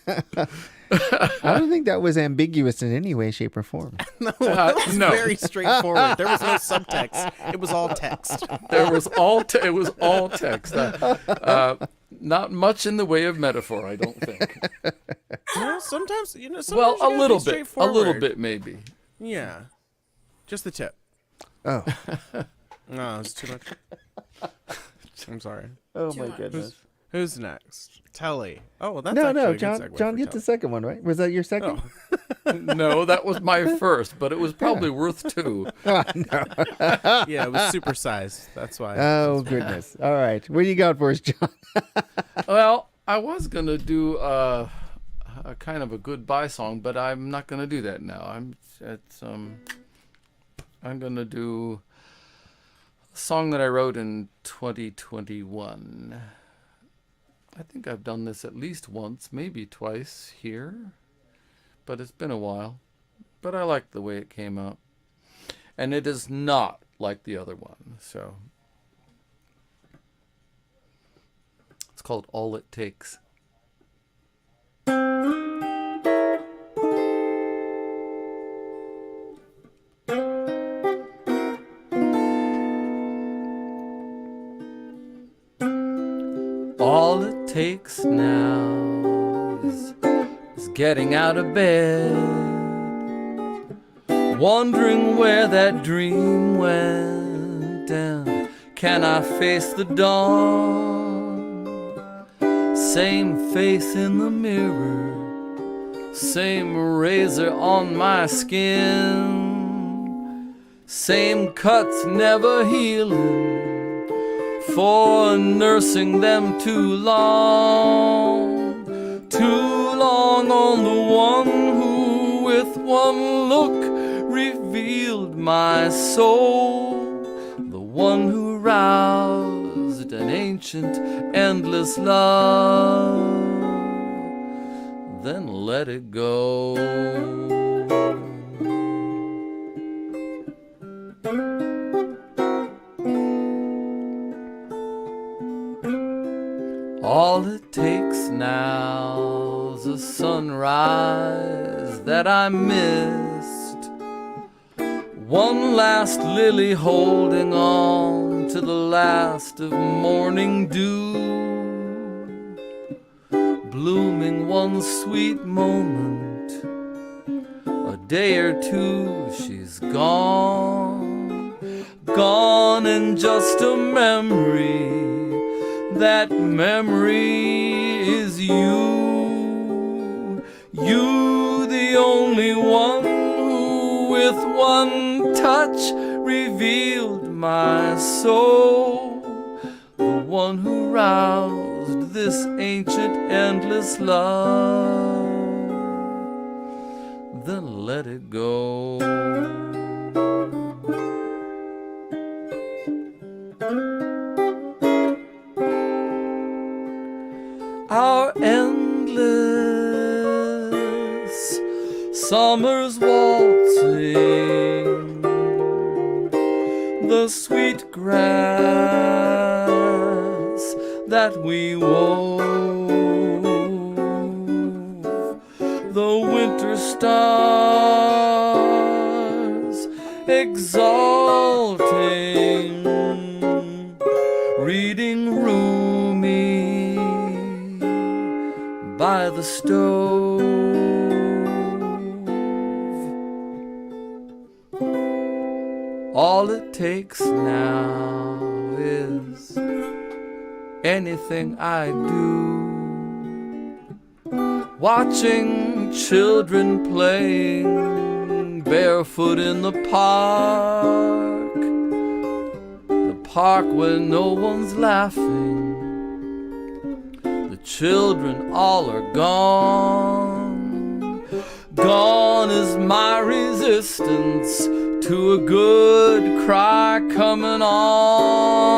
I don't think that was ambiguous in any way, shape, or form. No, it was very straightforward. There was no subtext. It was all text. It was all text. Not much in the way of metaphor, I don't think. No, sometimes, sometimes Well, you gotta be a straightforward. little bit maybe. Yeah. Just the tip. Oh. No, it's too much. I'm sorry. Oh Too my much. goodness. Who's next? Telly. Oh, well, that's No, actually no, a good John. segue John for gets the Telly. second one, right? Was that your second? No, that was my first, but it was probably worth two. Oh, no. Yeah, it was supersized. That's why. Oh goodness. All right. What do you got for us, John? Well, I was gonna do a kind of a goodbye song, but I'm not gonna do that now. I'm gonna do a song that I wrote in 2021. I think I've done this at least once, maybe twice here, but it's been a while. But I like the way it came out. And it is not like the other one, so. It's called All It Takes. All it takes now is getting out of bed, wondering where that dream went, and can I face the dawn? Same face in the mirror, same razor on my skin, same cuts never healing for nursing them too long on the one who with one look revealed my soul, the one who roused an ancient endless love, then let it go. All it takes now's a sunrise that I missed, one last lily holding on to the last of morning dew, blooming one sweet moment, a day or two she's gone, gone in just a memory. That memory is you, you the only one who with one touch revealed my soul, the one who roused this ancient endless love, then let it go. Our endless summer's waltzing, the sweet grass that we wove, the winter stars exalting, reading Rumi by the stove. All it takes now is anything I do. Watching children playing barefoot in the park. The park where no one's laughing. The children all are gone. Gone is my resistance to a good cry coming on.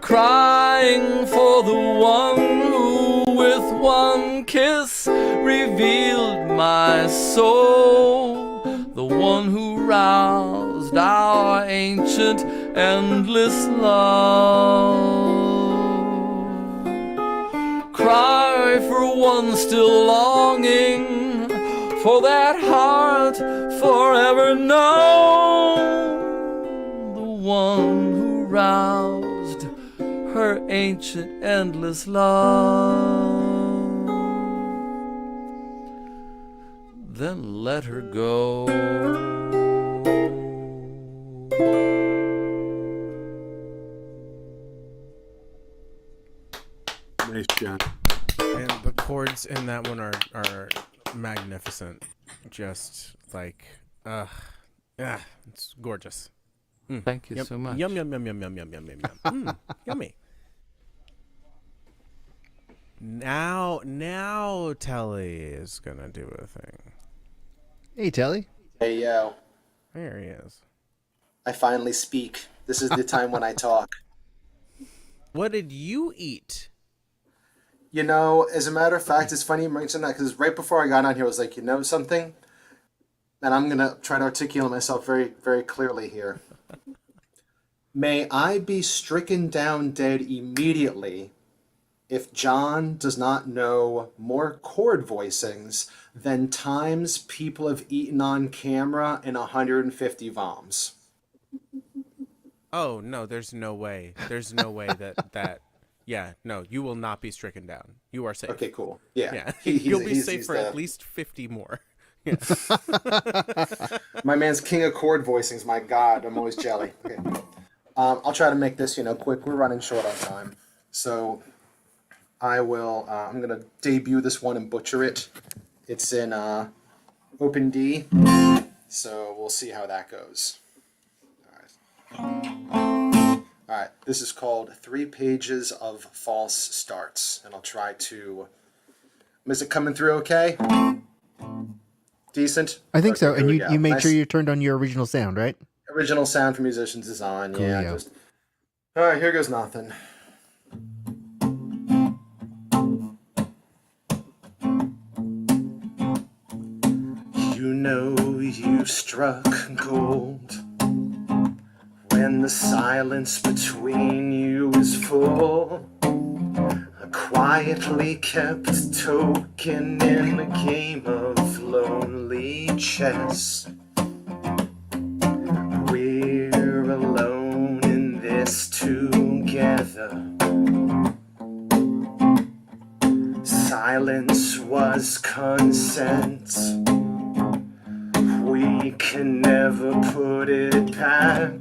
Crying for the one who with one kiss revealed my soul. The one who roused our ancient endless love. Cry for one still longing for that heart forever known. The one who roused her ancient endless love. Then let her go. Nice, John. And the chords in that one are magnificent. Just like, it's gorgeous. Thank you so much. Yum, yum, yum, yum, yum, yum, yum, yum, yum. Yummy. Now Telly is gonna do a thing. Hey, Telly. Hey, yo. There he is. I finally speak. This is the time when I talk. What did you eat? You know, as a matter of fact, it's funny you mention that because right before I got on here, I was like, you know something? And I'm going to try to articulate myself very, very clearly here. May I be stricken down dead immediately if John does not know more chord voicings than times people have eaten on camera in 150 VOMs. Oh, no, there's no way. There's no way that yeah, no, you will not be stricken down. You are safe. Okay, cool. Yeah. You'll be safe for at least 50 more. Yeah. My man's king of chord voicings. My God, I'm always jelly. Okay. I'll try to make this, quick. We're running short on time. So I will, I'm going to debut this one and butcher it. It's in open D. So we'll see how that goes. All right, this is called 3 Pages of False Starts, and I'll try to... Is it coming through okay? Decent? I think Okay, so. here And we you, go. you made Nice. sure you turned on your original sound, right? Original sound for musicians is on, yeah. Coolio. Just... All right, here goes nothing. You know you've struck gold when the silence between you is full. A quietly kept token in a game of lonely chess. We're alone in this together. Silence was consent. We can never put it back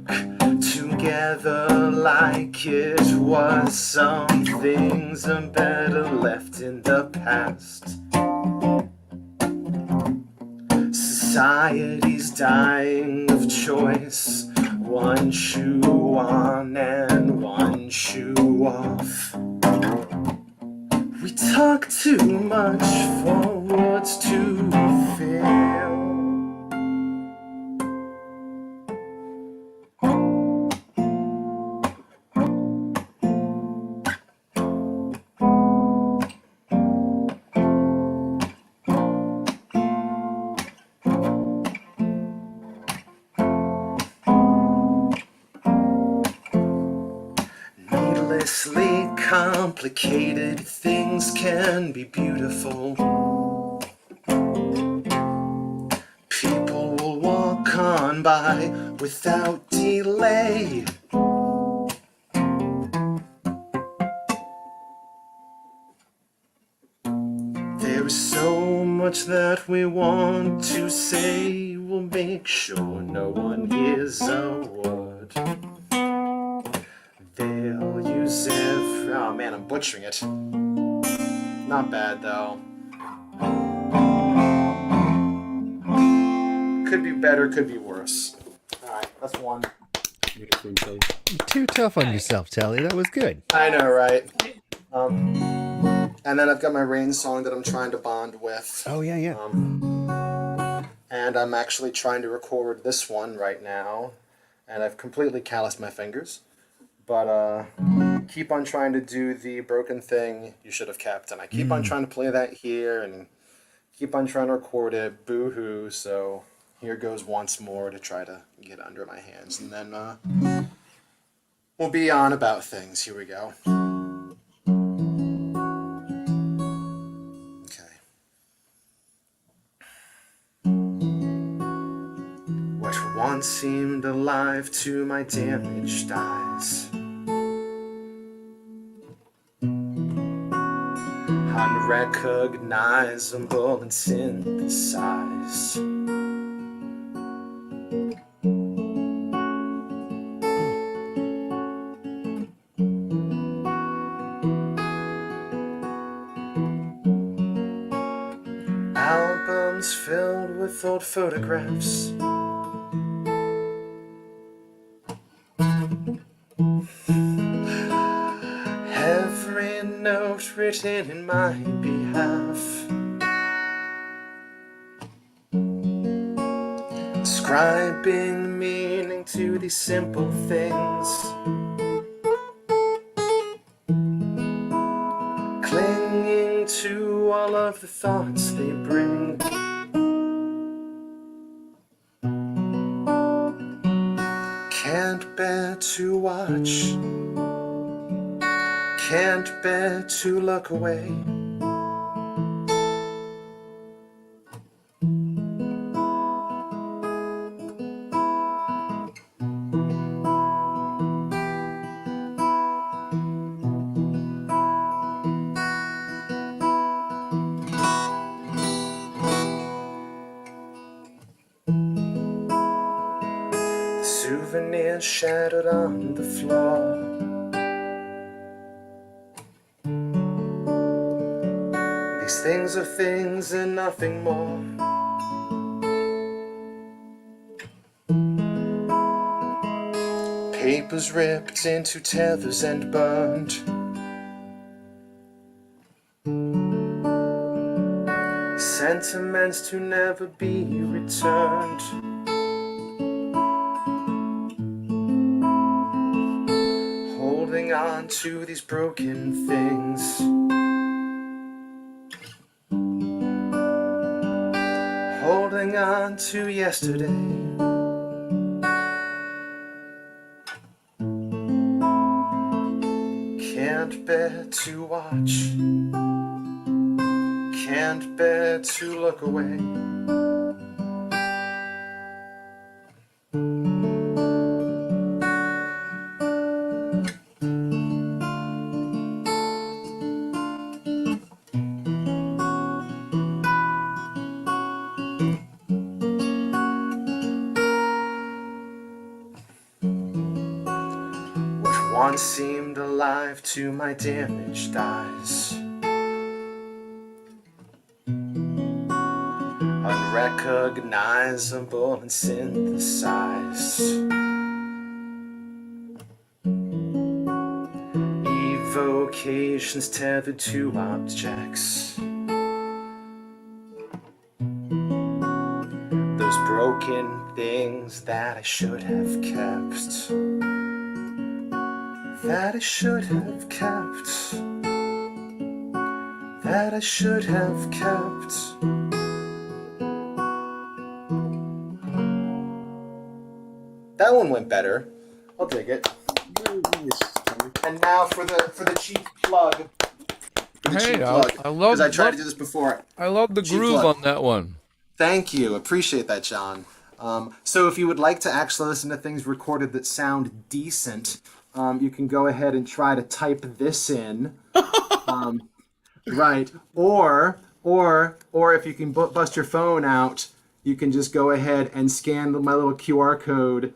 together like it was. Some things are better left in the past. Society's dying of choice. One shoe on and one shoe off. We talk too much for words to fill. Needlessly complicated things can be beautiful. People will walk on by without delay. There's so much that we want to say. We'll make sure no one hears a word. They'll use it. Oh man, I'm butchering it. Not bad though. Could be better, could be worse. Alright, that's one. Too tough on yourself, Telly. That was good. I know, right? And then I've got my rain song that I'm trying to bond with. Oh, yeah. And I'm actually trying to record this one right now. And I've completely calloused my fingers. But keep on trying to do the broken thing you should have kept. And I keep on trying to play that here and keep on trying to record it. Boo-hoo. So here goes once more to try to get under my hands. And then we'll be on about things. Here we go. Okay. What once seemed alive to my damaged eyes, unrecognizable and synthesized. Albums filled with old photographs. Every note written in my behalf, ascribing meaning to these simple things, clinging to all of the thoughts they bring. Can't bear to watch, can't bear to look away. The souvenirs shattered on the floor. These things are things and nothing more. Papers ripped into tethers and burned. Sentiments to never be returned. Holding on to these broken things. Holding on to yesterday. Can't bear to watch, can't bear to look away. Once seemed alive to my damaged eyes, unrecognizable and synthesized. Evocations tethered to objects. Those broken things that I should have kept. That I should have kept. That I should have kept. That one went better. I'll take it. And now for the cheap plug. Hey, I love. Because I tried to do this before. I love the Cheap groove plug. on that one. Thank you. Appreciate that, John. So if you would like to actually listen to things recorded that sound decent, you can go ahead and try to type this in. Right. Or or if you can bust your phone out, you can just go ahead and scan my little QR code,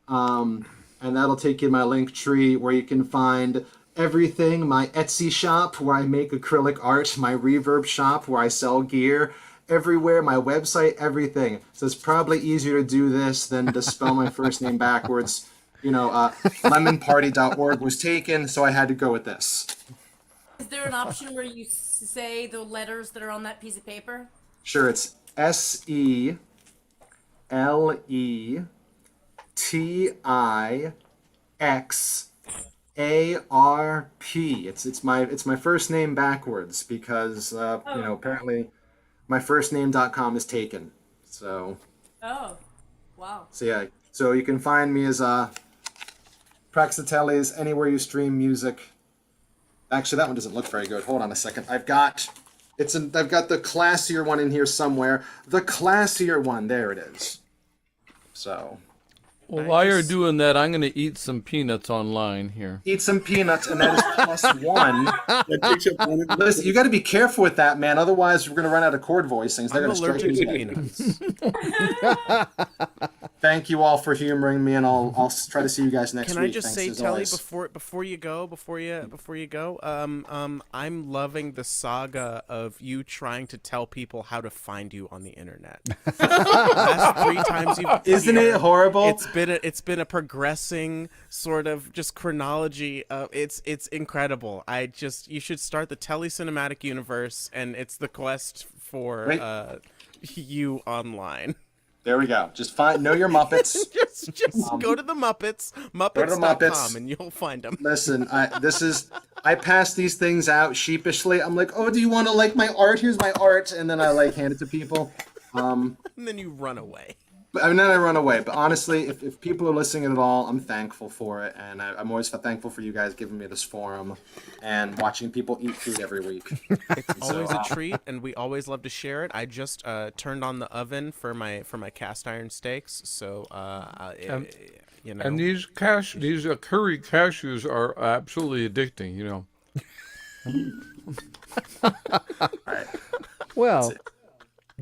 and that'll take you to my link tree where you can find everything. My Etsy shop where I make acrylic art, my Reverb shop where I sell gear, everywhere, my website, everything. So it's probably easier to do this than to spell my first name backwards. Lemonparty.org was taken, so I had to go with this. Is there an option where you say the letters that are on that piece of paper? Sure, it's SELETIXARP. It's my first name backwards because apparently my firstname.com is taken. So. Oh, wow. So yeah, so you can find me as Praxiteles anywhere you stream music. Actually, that one doesn't look very good. Hold on a second. I've got the classier one in here somewhere. The classier one, there it is. So. Well, while you're doing that, I'm going to eat some peanuts online here. Eat some peanuts, and that is +1. Listen, you got to be careful with that, man. Otherwise, we're going to run out of chord voicings. They're I'm going to allergic strike to me. peanuts. Thank you all for humoring me, and I'll try to see you guys next week. Can I just Thanks, say, as Telly, always. before you go, I'm loving the saga of you trying to tell people how to find you on the internet. Last 3 times you've Isn't it horrible? It's been a progressing sort of just chronology. It's incredible. You should start the Telly Cinematic Universe, and it's the quest for you online. There we go. Just know your Muppets. just go to the Muppets, Muppets.com, and you'll find them. Listen, I pass these things out sheepishly. I'm like, oh, do you want to like my art? Here's my art, and then I hand it to people. And then you run away. Then I run away. But honestly, if people are listening at all, I'm thankful for it, and I'm always thankful for you guys giving me this forum and watching people eat food every week. It's always a treat, and we always love to share it. I just turned on the oven for my cast iron steaks, so And these curry cashews are absolutely addicting. Well.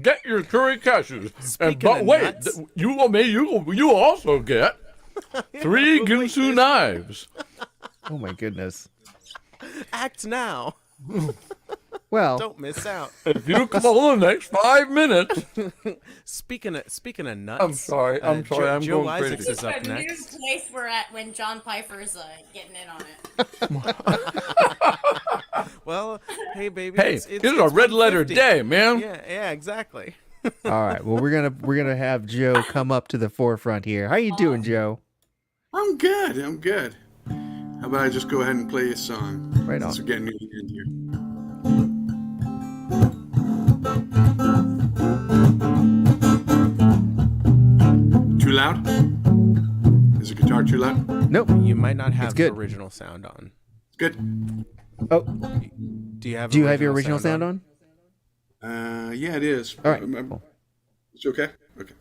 Get your curry cashews. But wait, nuts. you also get 3 Ginsu knives. Oh my goodness. Act now. Well, Don't miss out. If you call the next 5 minutes. Speaking of nuts, I'm sorry. I'm Joe going Isaacs crazy. is up It's a new next. place we're at when John Pfeiffer's getting in on it. Well, hey baby. Hey, it's a red letter 1:50. day, man. Yeah, exactly. all right. Well, we're gonna have Joe come up to the forefront here. How you doing, Joe? I'm good. How about I just go ahead and play a song? Right on. Since we're getting near the end here. Too loud? Is the guitar too loud? Nope. You might not have the good. original sound on. Good. Oh, Do you have your original sound on? Yeah, it is. All right. Cool. It's okay? Okay.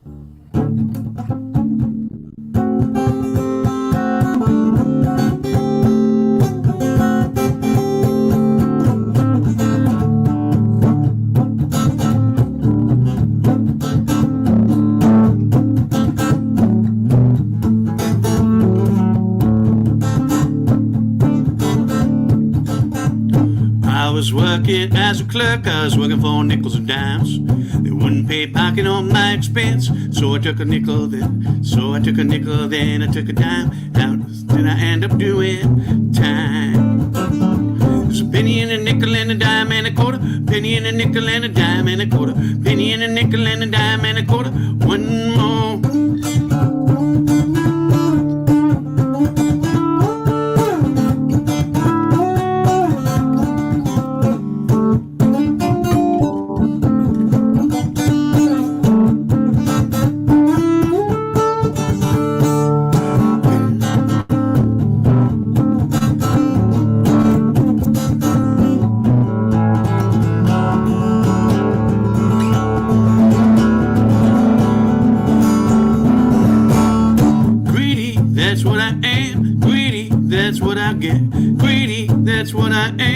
I was working as a clerk, I was working for nickels and dimes. They wouldn't pay parking on my expense, so I took a nickel then. I took a dime. How did I end up doing time? There's a penny and a nickel and a dime and a quarter, penny and a nickel and a dime and a quarter, penny and a nickel and a dime and a quarter. One more.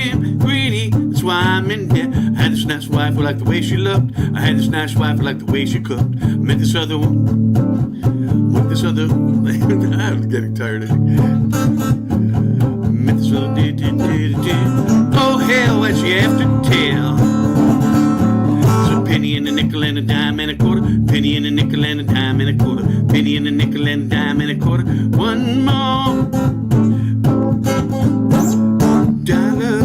am greedy, that's why I'm in debt. I had this nice wife, I liked the way she looked. I had this nice wife, I liked the way she cooked. I met this other one, met this other, I'm getting tired of it. Met this other, oh hell, what you have to tell? It's a penny and a nickel and a dime and a quarter, penny and a nickel and a dime and a quarter, penny and a nickel and a dime and a quarter. One more dollar.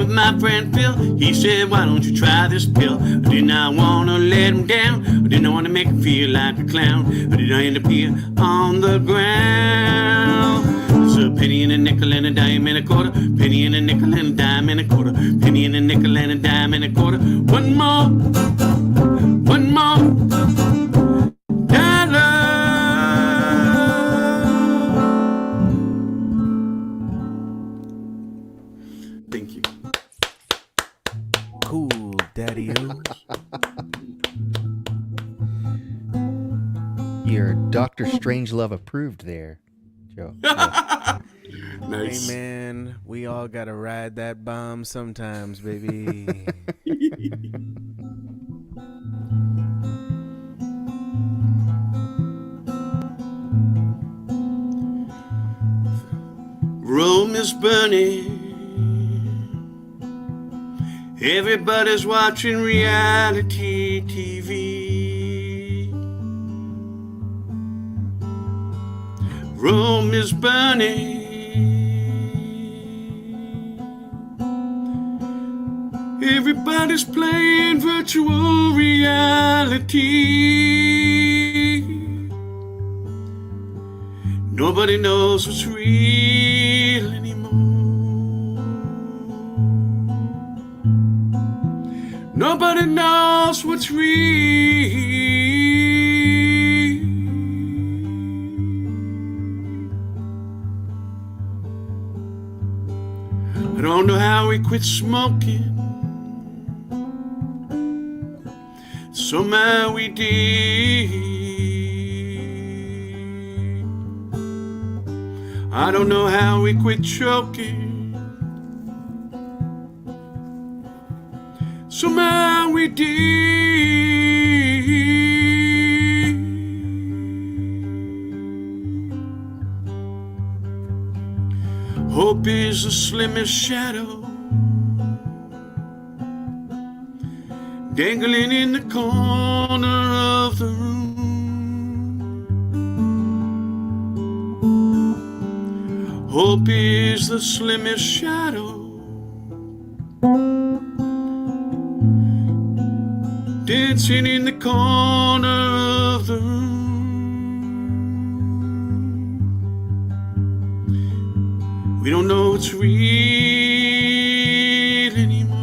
My friend Phil, he said, why don't you try this pill? I did not want to let him down. I didn't want to make him feel like a clown. But did I end up here on the ground? There's a penny and a nickel and a dime and a quarter, penny and a nickel and a dime and a quarter, penny and a nickel and a dime and a quarter. One more dollar. Thank you. Cool, Daddy-o. You're Dr. Strangelove approved there, Joe. Nice. Hey, man, we all gotta ride that bomb sometimes, baby. Rome is burning. Everybody's watching reality TV. Rome is burning. Everybody's playing virtual reality. Nobody knows what's real anymore. Nobody knows what's real. I don't know how we quit smoking. Somehow we did. I don't know how we quit choking. Somehow we did. Hope is the slimmest shadow dangling in the corner of the room. Hope is the slimmest shadow dancing in the corner of the room. We don't know what's real anymore.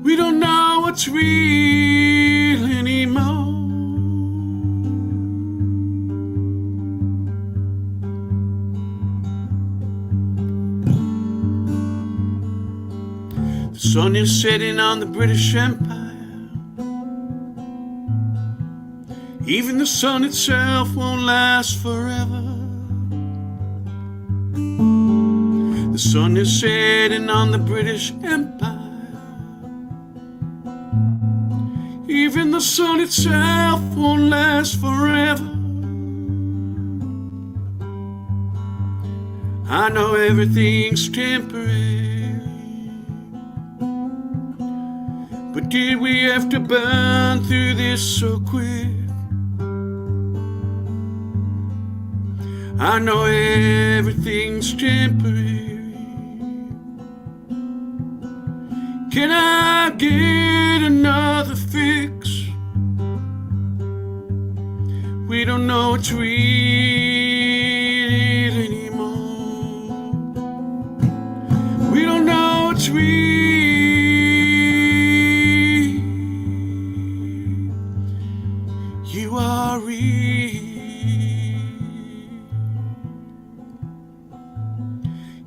We don't know what's real anymore. The sun is setting on the British Empire. Even the sun itself won't last forever. The sun is setting on the British Empire. Even the sun itself won't last forever. I know everything's temporary, but did we have to burn through this so quick? I know everything's temporary, Can I get another fix? We don't know what's real anymore. We don't know what's real. You are real.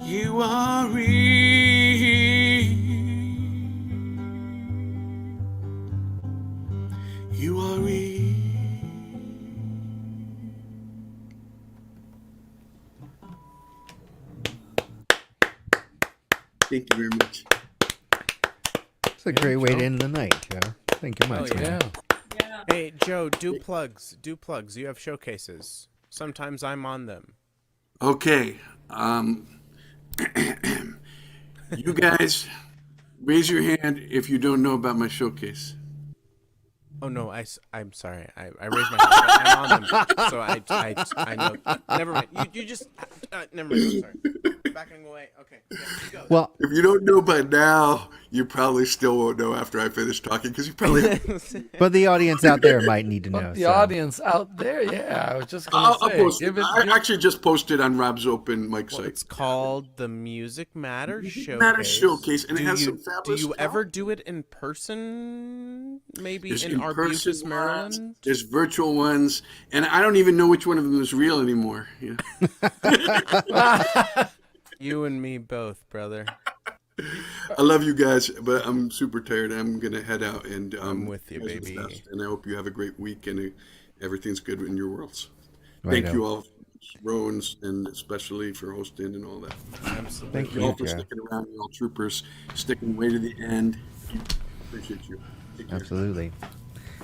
You are real. You are real. Thank you very much. It's a great way to end the night, Joe. Thank you much. Oh, yeah. man. Hey, Joe, do plugs. Do plugs. You have showcases. Sometimes I'm on them. Okay. You guys, raise your hand if you don't know about my showcase. Oh no, I'm sorry. I raised my hand. I'm on them, so I know. Never mind. You just never mind. I'm sorry. Backing away. Okay. Yeah, you go. Well, if you don't know by now, you probably still won't know after I finish talking because you probably. But the audience out there might need to know. The audience out there, yeah. I was just going to say. I'll post it. I actually just posted on Rob's open mic site. It's called the Music Matter Showcase. Matter Showcase, and it has some fabulous. Do you ever do it in person? Maybe in Arbutus, person Maryland. There's virtual ones, and I don't even know which one of them is real anymore. Yeah. You and me both, brother. I love you guys, but I'm super tired. I'm gonna head out, and I'm with you, baby. And I hope you have a great week and everything's good in your worlds. Right Thank you all, Rowan's, and especially for hosting and all that. Absolutely. Thank you all for sticking around, you all troopers, sticking way to the end. Appreciate you. Absolutely.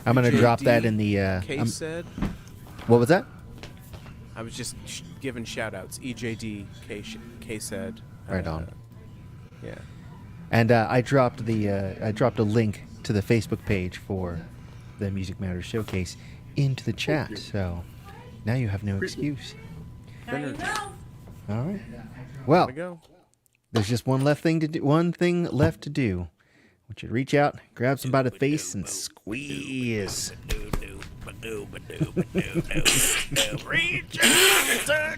I'm gonna drop that in the. Case said. What was that? I was just giving shout outs. EJD, K said. Right on. Yeah. And I dropped a link to the Facebook page for the Music Matters Showcase into the chat. So now you have no excuse. There you go. All right. Well, there's just one thing left to do. I want you to reach out, grab somebody by the face, and squeeze.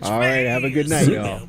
All right, have a good night, y'all.